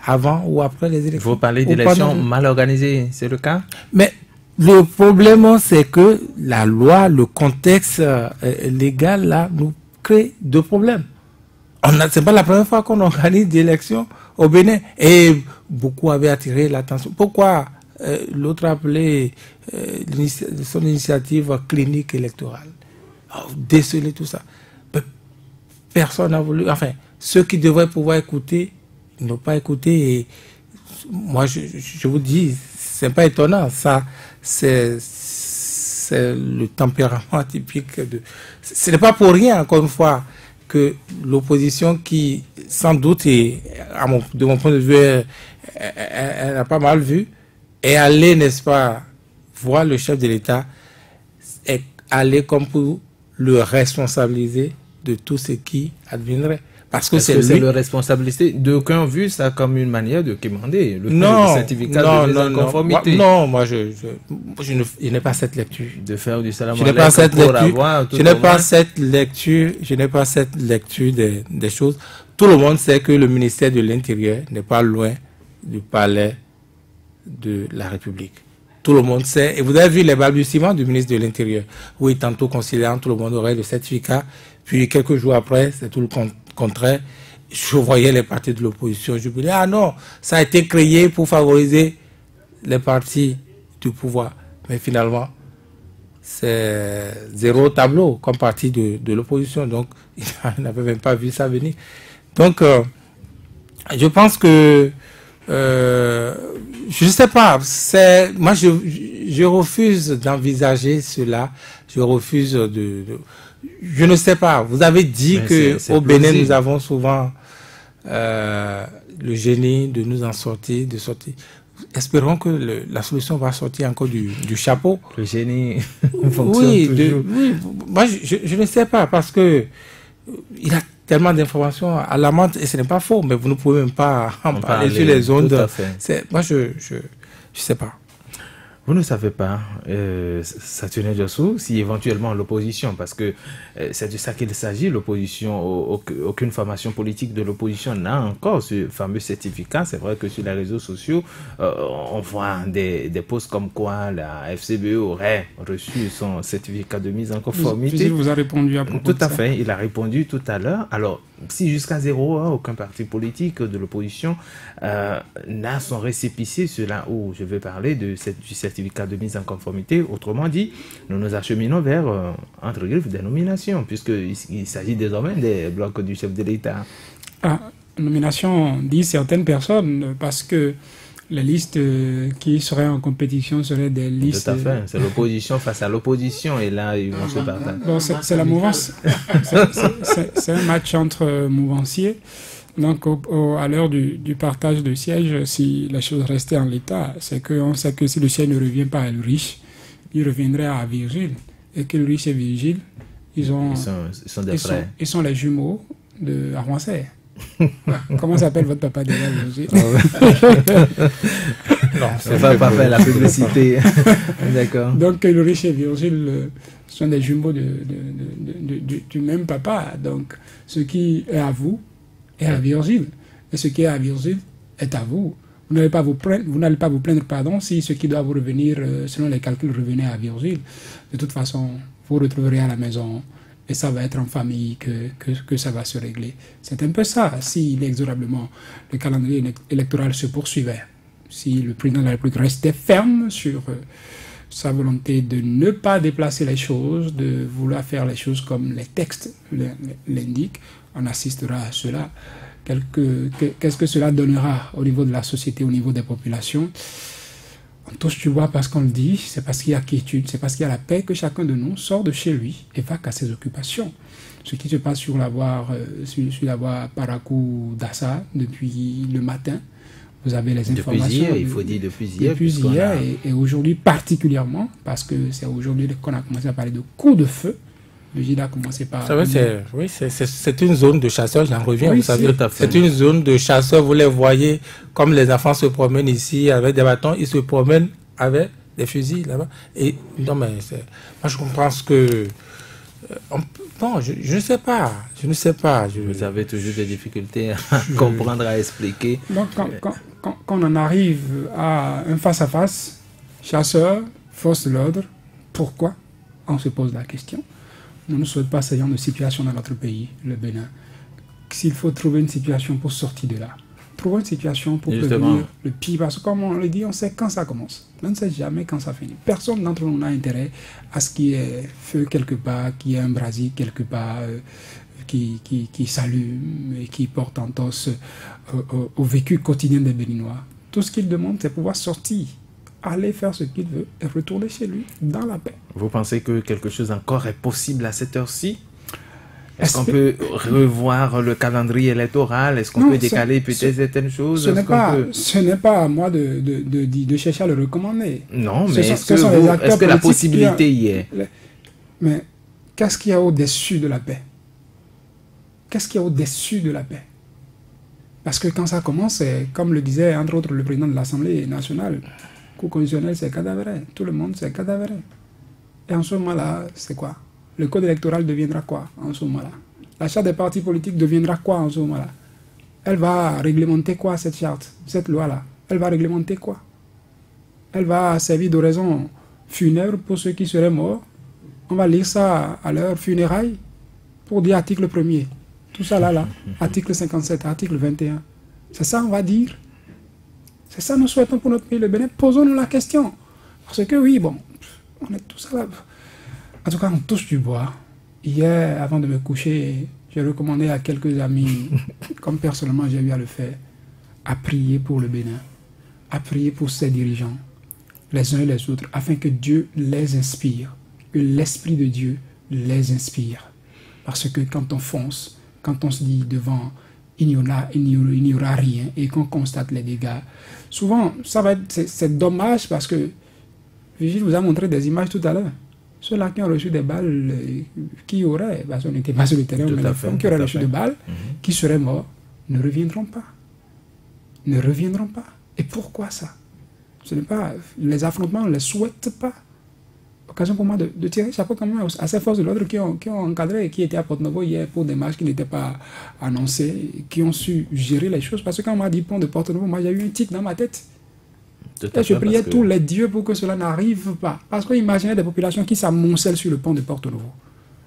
avant ou après les élections. Vous parlez d'élections mal organisées, c'est le cas? Mais le problème, c'est que la loi, le contexte légal, là, nous crée deux problèmes. C'est pas la première fois qu'on organise des élections au Bénin. Et beaucoup avaient attiré l'attention. Pourquoi l'autre appelait son initiative clinique électorale? Déceler tout ça. Personne n'a voulu. Enfin, ceux qui devraient pouvoir écouter, ils n'ont pas écouté. Et moi, je vous dis, c'est pas étonnant. Ça, c'est le tempérament typique de. Ce n'est pas pour rien, encore une fois, que l'opposition qui, sans doute, et de mon point de vue, elle a pas mal vu, est allée, n'est-ce pas, voir le chef de l'État, est allée comme pour le responsabiliser de tout ce qui adviendrait. Parce que c'est le responsabilité. D'aucuns ont vu ça comme une manière de commander le certificat de mise en conformité. Non, moi je n'ai pas cette lecture. De faire du salam. Je n'ai pas cette lecture. Je n'ai pas cette lecture des choses. Tout le monde sait que le ministère de l'Intérieur n'est pas loin du palais de la République. Tout le monde sait. Et vous avez vu les balbutiements du ministre de l'Intérieur. Oui, tantôt conciliant, tout le monde aurait le certificat. Puis quelques jours après, c'est tout le contraire. Je voyais les partis de l'opposition. Je me disais, ah non, ça a été créé pour favoriser les partis du pouvoir. Mais finalement, c'est zéro tableau comme parti de l'opposition. Donc, il n'avait même pas vu ça venir. Donc, je pense que je ne sais pas. Moi, je refuse d'envisager cela. Je refuse je ne sais pas. Vous avez dit qu'au Bénin, nous avons souvent le génie de nous en sortir, de sortir. Espérons que la solution va sortir encore du chapeau. Le génie fonctionne toujours. Oui, moi, je ne sais pas parce que il a tellement d'informations alarmantes et ce n'est pas faux, mais vous ne pouvez même pas en parler sur les ondes. Moi, je sais pas. Vous ne savez pas, Saturnin Diossou, si éventuellement l'opposition, parce que c'est de ça qu'il s'agit, l'opposition, aucune formation politique de l'opposition n'a encore ce fameux certificat. C'est vrai que sur les réseaux sociaux, on voit des posts comme quoi la FCBE aurait reçu son certificat de mise en conformité. Il vous a répondu à propos de ça. Tout à fait, il a répondu tout à l'heure. Alors, si jusqu'à 0, aucun parti politique de l'opposition n'a son récépissé, cela où je vais parler du certificat de mise en conformité, autrement dit, nous nous acheminons vers, entre griffes, des nominations, puisqu'il s'agit désormais des blocs du chef de l'État. Nomination, disent certaines personnes, parce que les listes qui seraient en compétition seraient des listes... Tout à fait, c'est l'opposition face à l'opposition, et là, ils vont se partager. Bon, c'est la mouvance, c'est un match entre mouvanciers. Donc, à l'heure du partage de sièges, si la chose restait en l'état, c'est qu'on sait que si le siège ne revient pas à Ulrich, il reviendrait à Virgile. Et que Ulrich et Virgile, ils sont des frères. Ils sont les jumeaux de Armancet. Comment s'appelle votre papa déjà, Virgile? Non, c'est pas faire la publicité. D'accord. Donc, Ulrich et Virgile sont des jumeaux du même papa. Donc, ce qui est à vous, est à Virgile. Et ce qui est à Virgile est à vous. Vous n'allez pas vous plaindre, pardon, si ce qui doit vous revenir, selon les calculs, revenait à Virgile. De toute façon, vous retrouverez à la maison et ça va être en famille que ça va se régler. C'est un peu ça. Si inexorablement le calendrier électoral se poursuivait, si le président de la République restait ferme sur sa volonté de ne pas déplacer les choses, de vouloir faire les choses comme les textes l'indiquent, on assistera à cela. Qu'est-ce que cela donnera au niveau de la société, au niveau des populations? On touche du bois parce qu'on le dit, c'est parce qu'il y a quiétude, c'est parce qu'il y a la paix que chacun de nous sort de chez lui et va qu'à ses occupations. Ce qui se passe sur la voie Parakou-Dassa depuis le matin, vous avez les informations. Depuis hier, il faut dire depuis hier. Depuis hier et aujourd'hui particulièrement, parce que c'est aujourd'hui qu'on a commencé à parler de coups de feu. Le GID a commencé par... C'est une zone de chasseurs, j'en reviens, oui, vous savez. C'est une zone de chasseurs, vous les voyez, comme les enfants se promènent ici avec des bâtons, ils se promènent avec des fusils là-bas. Et non, mais moi je pense que... Bon, je ne sais pas. Vous avez toujours des difficultés à comprendre, à expliquer. Donc, quand on en arrive à un face-à-face, chasseurs, force de l'ordre, pourquoi? On se pose la question. On ne souhaite pas ce genre de situation dans notre pays, le Bénin. S'il faut trouver une situation pour sortir de là, trouver une situation pour prévenir le pire. Parce que comme on le dit, on sait quand ça commence. On ne sait jamais quand ça finit. Personne d'entre nous n'a intérêt à ce qu'il y ait feu quelque part, qu'il y ait un brasier quelque part qui s'allume et qui porte entorse au vécu quotidien des Béninois. Tout ce qu'il demande, c'est pouvoir sortir, aller faire ce qu'il veut et retourner chez lui dans la paix. Vous pensez que quelque chose encore est possible à cette heure-ci? Est-ce qu'on peut revoir le calendrier électoral? Est-ce qu'on peut décaler peut-être certaines choses? Ce n'est pas à moi de chercher à le recommander. Non, mais est-ce que la possibilité y est? Mais qu'est-ce qu'il y a au-dessus de la paix? Qu'est-ce qu'il y a au-dessus de la paix? Parce que quand ça commence, comme le disait entre autres le président de l'Assemblée nationale, le coup conditionnel c'est cadavéré, tout le monde c'est cadavéré. Et en ce moment-là, c'est quoi? Le code électoral deviendra quoi en ce moment-là? La charte des partis politiques deviendra quoi en ce moment-là? Elle va réglementer quoi cette charte, cette loi-là? Elle va réglementer quoi? Elle va servir de raison funèbre pour ceux qui seraient morts. On va lire ça à leur funérailles pour dire article 1er. Tout ça là, article 57, article 21. C'est ça on va dire? C'est ça nous souhaitons pour notre pays, le Bénin? Posons-nous la question. Parce que oui, bon, on est tous là. En tout cas, on touche du bois. Hier, avant de me coucher, j'ai recommandé à quelques amis, comme personnellement j'ai eu à le faire, à prier pour le Bénin, à prier pour ses dirigeants, les uns et les autres, afin que Dieu les inspire, que l'Esprit de Dieu les inspire. Parce que quand on fonce, quand on se dit devant, il n'y aura rien, et qu'on constate les dégâts, souvent, c'est dommage parce que Vigile vous a montré des images tout à l'heure. Ceux-là qui ont reçu des balles, qui auraient, parce qu'on n'était pas sur le terrain, mais les femmes qui auraient reçu des balles, qui seraient morts, ne reviendront pas. Ne reviendront pas. Et pourquoi ça? Ce n'est pas, les affrontements, on ne les souhaite pas. Occasion pour moi de tirer chapeau quand même à ces forces de l'ordre qui ont encadré et qui étaient à Porte-Novo hier pour des marches qui n'étaient pas annoncées, qui ont su gérer les choses. Parce que quand on m'a dit pont de Porte-Novo, moi j'ai eu un tic dans ma tête. Et je priais tous les dieux pour que cela n'arrive pas. Parce qu'on imaginait des populations qui s'amoncellent sur le pont de Porte-Novo.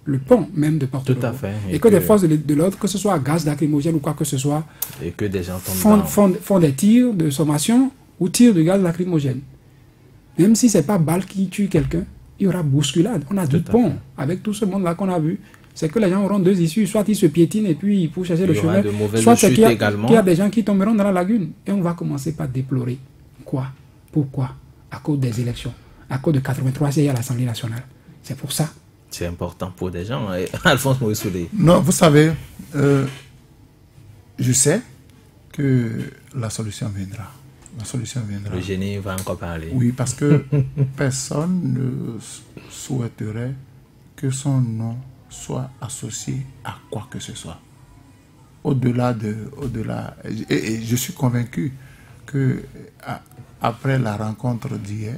Le pont même de Porte-Novo. Tout à fait. Et que des forces de l'ordre, que ce soit à gaz lacrymogène ou quoi que ce soit, et que des gens font des tirs de sommation ou tirs de gaz lacrymogène. Même si ce n'est pas balle qui tue quelqu'un, il y aura bousculade. On a du pont avec tout ce monde-là qu'on a vu. C'est que les gens auront deux issues. Soit ils se piétinent et puis pour chercher le chemin. Soit c'est qu'il y a des gens qui tomberont dans la lagune. Et on va commencer par déplorer. Quoi? Pourquoi? À cause des élections. À cause de 83 sièges à l'Assemblée nationale. C'est pour ça. C'est important pour des gens. Alphonse Moïsoulé. Non, vous savez, je sais que la solution viendra. La solution viendra. Le génie va encore parler. Oui, parce que personne ne souhaiterait que son nom soit associé à quoi que ce soit. Au-delà, et je suis convaincu que après la rencontre d'hier,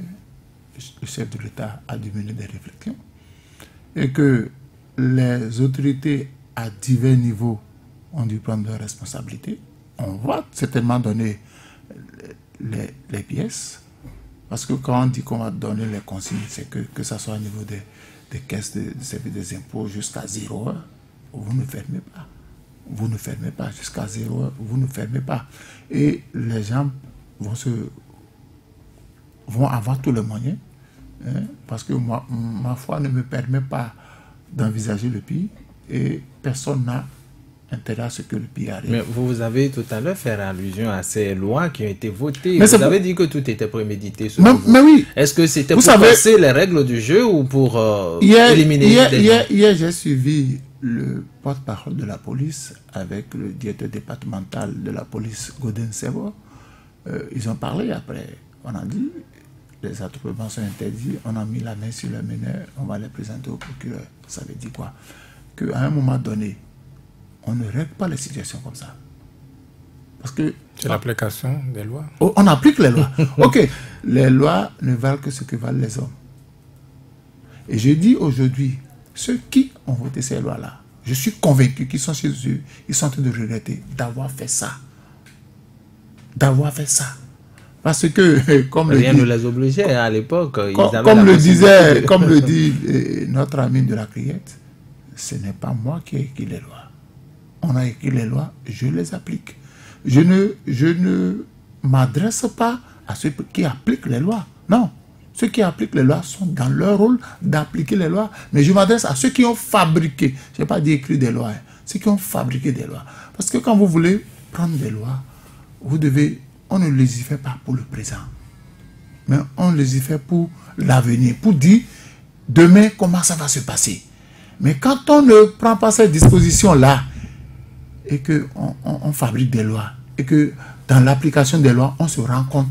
le chef de l'État a dû mener des réflexions et que les autorités à divers niveaux ont dû prendre leurs responsabilités. On va certainement donner les pièces. Parce que quand on dit qu'on va donner les consignes, c'est que ça soit au niveau des caisses de service des impôts jusqu'à 0 heure, vous ne fermez pas. Vous ne fermez pas. Jusqu'à 0 heure, vous ne fermez pas. Et les gens vont avoir tous les moyens, hein, parce que ma foi ne me permet pas d'envisager le pire et personne n'a intérêt à ce que le pire arrive. Mais vous avez tout à l'heure fait allusion à ces lois qui ont été votées. Vous avez dit que tout était prémédité. Mais oui. Est-ce que c'était pour casser les règles du jeu ou pour éliminer Hier, j'ai suivi le porte-parole de la police avec le directeur départemental de la police, Godin Sebo. Ils ont parlé après. On a dit, les attroupements sont interdits, on a mis la main sur les meneurs, on va les présenter au procureur. Ça veut dire quoi? Qu'à un moment donné, on ne règle pas les situations comme ça. Parce que... C'est l'application des lois. On applique les lois. Ok, les lois ne valent que ce que valent les hommes. Et je dis aujourd'hui, ceux qui ont voté ces lois-là, je suis convaincu qu'ils sont chez eux, ils sont en train de regretter d'avoir fait ça. D'avoir fait ça. Parce que, comme rien ne les obligeait à l'époque. Comme le dit notre ami de la Criette, ce n'est pas moi qui ai écrit les lois. On a écrit les lois, je les applique. Je ne m'adresse pas à ceux qui appliquent les lois. Non. Ceux qui appliquent les lois sont dans leur rôle d'appliquer les lois. Mais je m'adresse à ceux qui ont fabriqué. Je n'ai pas dit écrire des lois. Hein, ceux qui ont fabriqué des lois. Parce que quand vous voulez prendre des lois, on ne les y fait pas pour le présent. Mais on les y fait pour l'avenir. Pour dire demain comment ça va se passer. Mais quand on ne prend pas ces dispositions-là, et qu'on fabrique des lois, et que dans l'application des lois, on se rend compte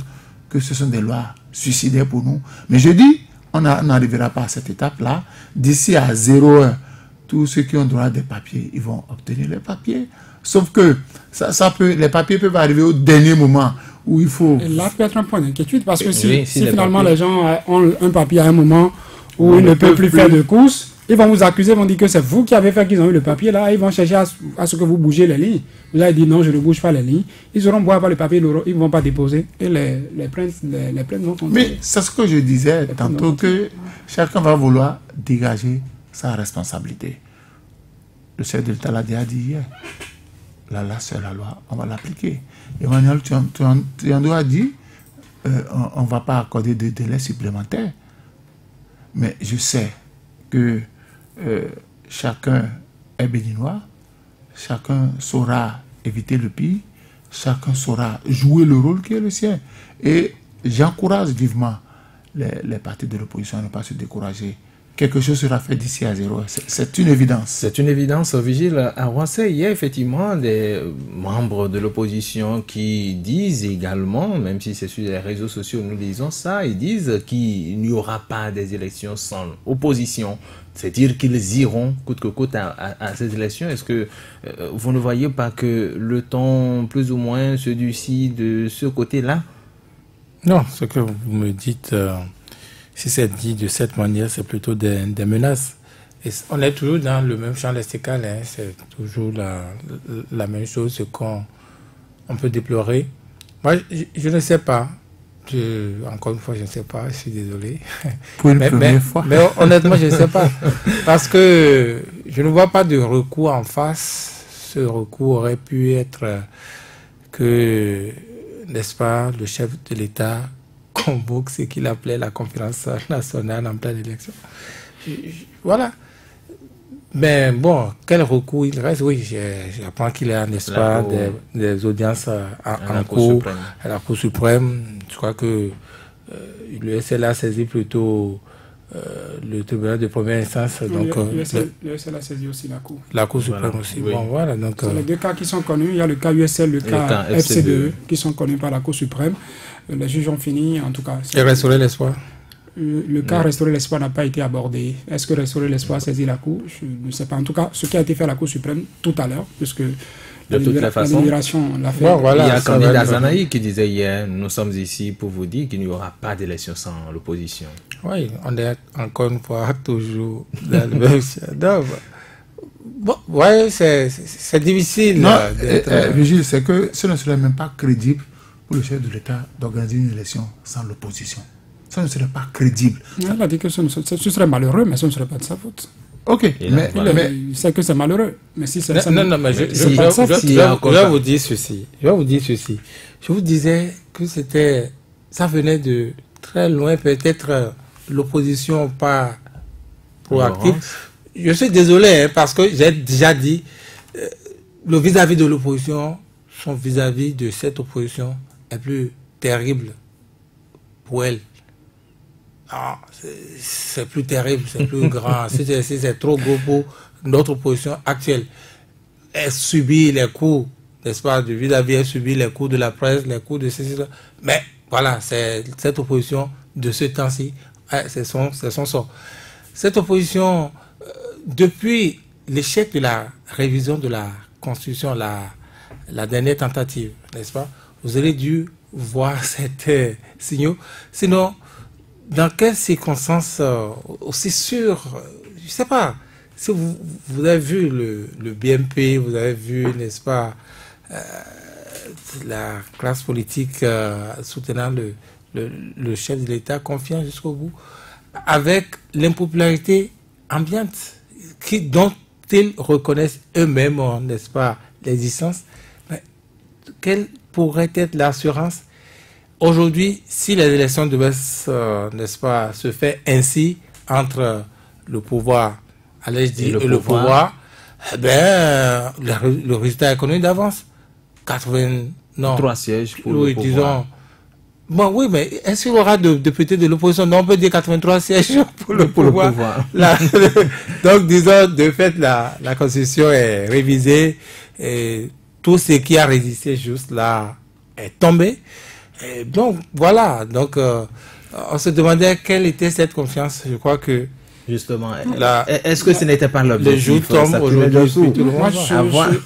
que ce sont des lois suicidaires pour nous. Mais je dis, on n'arrivera pas à cette étape-là. D'ici à 0 heure, tous ceux qui ont droit à des papiers, ils vont obtenir les papiers. Sauf que les papiers peuvent arriver au dernier moment où il faut... Et là peut être un point d'inquiétude, parce que si finalement les gens ont un papier à un moment où ils ne peuvent plus faire de courses, ils vont vous accuser, ils vont dire que c'est vous qui avez fait qu'ils ont eu le papier là, ils vont chercher à ce que vous bougez les lignes. Vous allez dire non, je ne bouge pas les lignes. Ils auront beau avoir le papier, ils ne vont pas déposer et les plaintes vont continuer. Mais c'est ce que je disais tantôt, que chacun va vouloir dégager sa responsabilité. Le chef de l'État l'a déjà dit hier. La loi, c'est la loi, on va l'appliquer. Emmanuel Tiando a dit on ne va pas accorder de délai supplémentaire. Mais je sais que chacun est béninois, chacun saura éviter le pire, chacun saura jouer le rôle qui est le sien. Et j'encourage vivement les partis de l'opposition à ne pas se décourager. Quelque chose sera fait d'ici à 0 heure. C'est une évidence. C'est une évidence, Vigile. À Roissy, il y a effectivement des membres de l'opposition qui disent également, même si c'est sur les réseaux sociaux, nous lisons ça, ils disent qu'il n'y aura pas des élections sans opposition. C'est-à-dire qu'ils iront coûte que coûte à ces élections. Est-ce que vous ne voyez pas que le temps plus ou moins se durcit de ce côté-là? Non, ce que vous me dites... Si c'est dit de cette manière, c'est plutôt des menaces. Et on est toujours dans le même champ lexical, hein. C'est toujours la même chose, ce qu'on peut déplorer. Moi, je ne sais pas. Encore une fois, je ne sais pas, je suis désolé. Pour une première fois. Mais honnêtement, je ne sais pas. Parce que je ne vois pas de recours en face. Ce recours aurait pu être que, n'est-ce pas, le chef de l'État convoque ce qu'il appelait la conférence nationale en pleine élection. Voilà. Mais bon, quel recours il reste? Oui, j'apprends qu'il y a, n'est-ce pas, des audiences en cours à la Cour suprême. Je crois que le SL a saisi plutôt le tribunal de première instance. Donc, le SL a saisi aussi la Cour. La Cour suprême aussi. Oui. Bon, voilà, donc, c'est les deux cas qui sont connus. Il y a le cas USL, le cas FCDE, qui sont connus par la Cour suprême. Les juges ont fini, en tout cas. Et restaurer l'espoir? Le cas restaurer l'espoir n'a pas été abordé. Est-ce que restaurer l'espoir saisit la Cour? Je ne sais pas. En tout cas, ce qui a été fait à la Cour suprême tout à l'heure, puisque de toute la façon, la libération l'a fait. Bon, voilà, il y a candidat Zanaï qui disait hier, nous sommes ici pour vous dire qu'il n'y aura pas d'élection sans l'opposition. Oui, on est encore une fois toujours dans le même chef-d'œuvre. Bon, ouais, c'est difficile. Non, Vigile, c'est que ce ne serait même pas crédible pour le chef de l'État d'organiser une élection sans l'opposition. Ça ne serait pas crédible. Il a dit que ce serait malheureux, mais ce ne serait pas de sa faute. Ok, mais il sait que c'est malheureux. Mais si c'est non, mais je vais vous dire ceci. Je vous disais que ça venait de très loin, peut-être l'opposition pas proactive. Je suis désolé, parce que j'ai déjà dit, le vis-à-vis de l'opposition, son vis-à-vis de cette opposition est plus terrible pour elle. C'est plus terrible, c'est plus grand. C'est trop gros pour notre opposition actuelle. Elle subit les coups, n'est-ce pas, de vis-à-vis, elle subit les coups de la presse, les coups de ceci. Mais voilà, c'est cette opposition de ce temps-ci, c'est son sort. Cette opposition, depuis l'échec de la révision de la Constitution, la dernière tentative, n'est-ce pas, vous aurez dû voir ces signaux. Sinon, dans quelles circonstances aussi sûres, je ne sais pas, si vous avez vu le BNP, vous avez vu, n'est-ce pas, la classe politique soutenant le chef de l'État, confiant jusqu'au bout, avec l'impopularité ambiante dont ils reconnaissent eux-mêmes, n'est-ce pas, l'existence. Mais quelle pourrait être l'assurance aujourd'hui, si les élections devaient, n'est-ce pas, se faire ainsi entre le pouvoir, allais-je dire, et le pouvoir, eh ben, le résultat est connu d'avance. 3 sièges pour le pouvoir. Disons. Bon, oui, mais est-ce qu'il y aura de députés de l'opposition? Non, on peut dire 83 sièges pour le pouvoir. Donc, disons, de fait, la Constitution est révisée et tout ce qui a résisté juste là est tombé. Et donc, voilà. Donc, on se demandait quelle était cette confiance. Je crois que... Justement, est-ce que ce n'était pas l'objectif? Le jour tombe aujourd'hui. Moi,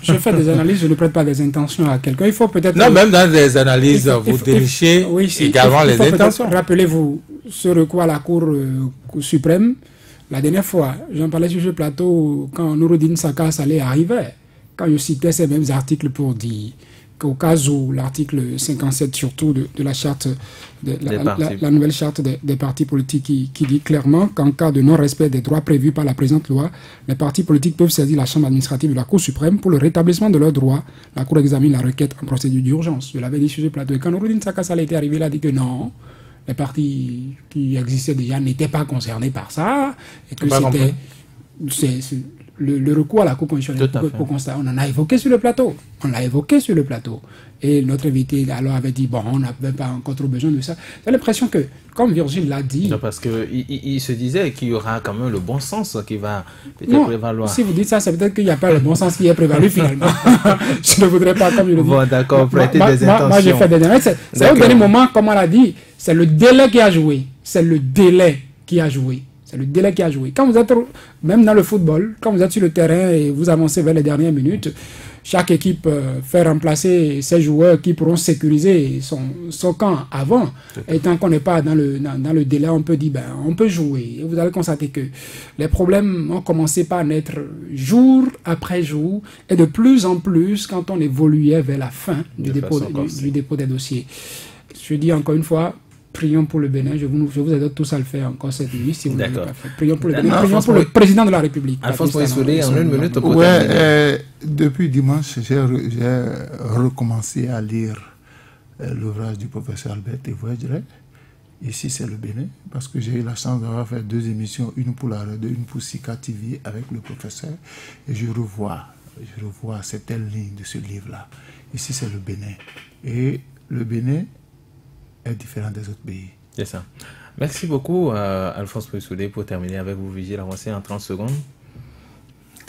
je fais des analyses, je ne prête pas des intentions à quelqu'un. Il faut peut-être... Non, même dans les analyses, vous dénichez également les intentions. Rappelez-vous, ce recours à la Cour suprême, la dernière fois, j'en parlais sur ce plateau, quand Nouroudine Saka Saleh arrivait, quand je citais ces mêmes articles pour dire qu'au cas où l'article 57 surtout de la charte, la nouvelle charte des partis politiques qui dit clairement qu'en cas de non-respect des droits prévus par la présente loi, les partis politiques peuvent saisir la chambre administrative de la Cour suprême pour le rétablissement de leurs droits. La Cour examine la requête en procédure d'urgence. Je l'avais dit sur ce plateau. Et quand Nouroudine Saka Saleh était arrivé, il a dit que non, les partis qui existaient déjà n'étaient pas concernés par ça, et que c'était... Le recours à la Cour constitutionnelle pour constater, on en a évoqué sur le plateau. Et notre invité alors avait dit, bon, on n'avait pas encore trop besoin de ça. J'ai l'impression que, comme Virgile l'a dit... Non, parce qu'il se disait qu'il y aura quand même le bon sens qui va peut-être prévaloir. Si vous dites ça, c'est peut-être qu'il n'y a pas le bon sens qui est prévalu finalement. Je ne voudrais pas, comme je le dis. Bon, d'accord, prêter des intentions. Moi, j'ai fait des analyses. C'est au dernier moment, comme on l'a dit, c'est le délai qui a joué. C'est le délai qui a joué. Quand vous êtes, même dans le football, quand vous êtes sur le terrain et vous avancez vers les dernières minutes, chaque équipe fait remplacer ses joueurs qui pourront sécuriser son camp avant. Et tant qu'on n'est pas dans le délai, on peut dire, on peut jouer. Et vous allez constater que les problèmes ont commencé par naître jour après jour et de plus en plus quand on évoluait vers la fin du dépôt des dossiers. Je dis encore une fois, prions pour le Bénin. Je vous aide tous à le faire encore cette nuit, si vous ne l'avez pas fait. Prions pour le Bénin. Prions pour le président de la République. Alphonse Moïse-Soulé, en une minute. Depuis dimanche, j'ai recommencé à lire l'ouvrage du professeur Albert Tévoudre. Ici, c'est le Bénin, parce que j'ai eu la chance d'avoir fait 2 émissions, une pour la radio, une pour Sika TV avec le professeur. Et je revois certaines lignes de ce livre-là. Ici, c'est le Bénin. Et le Bénin est différent des autres pays. C'est ça. Merci beaucoup, Alphonse Moïse-Soulé, pour terminer avec vous, Vigile avancé en 30 secondes.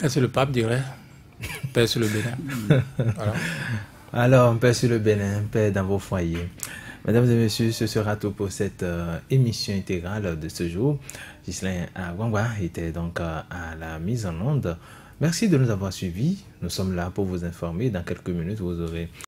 C'est le pape, dirait. Paix sur le Bénin. Voilà. Alors, paix sur le Bénin, paix dans vos foyers. Mesdames et messieurs, ce sera tout pour cette émission intégrale de ce jour. Ghislain Agwangwa était donc à la mise en onde. Merci de nous avoir suivis. Nous sommes là pour vous informer. Dans quelques minutes, vous aurez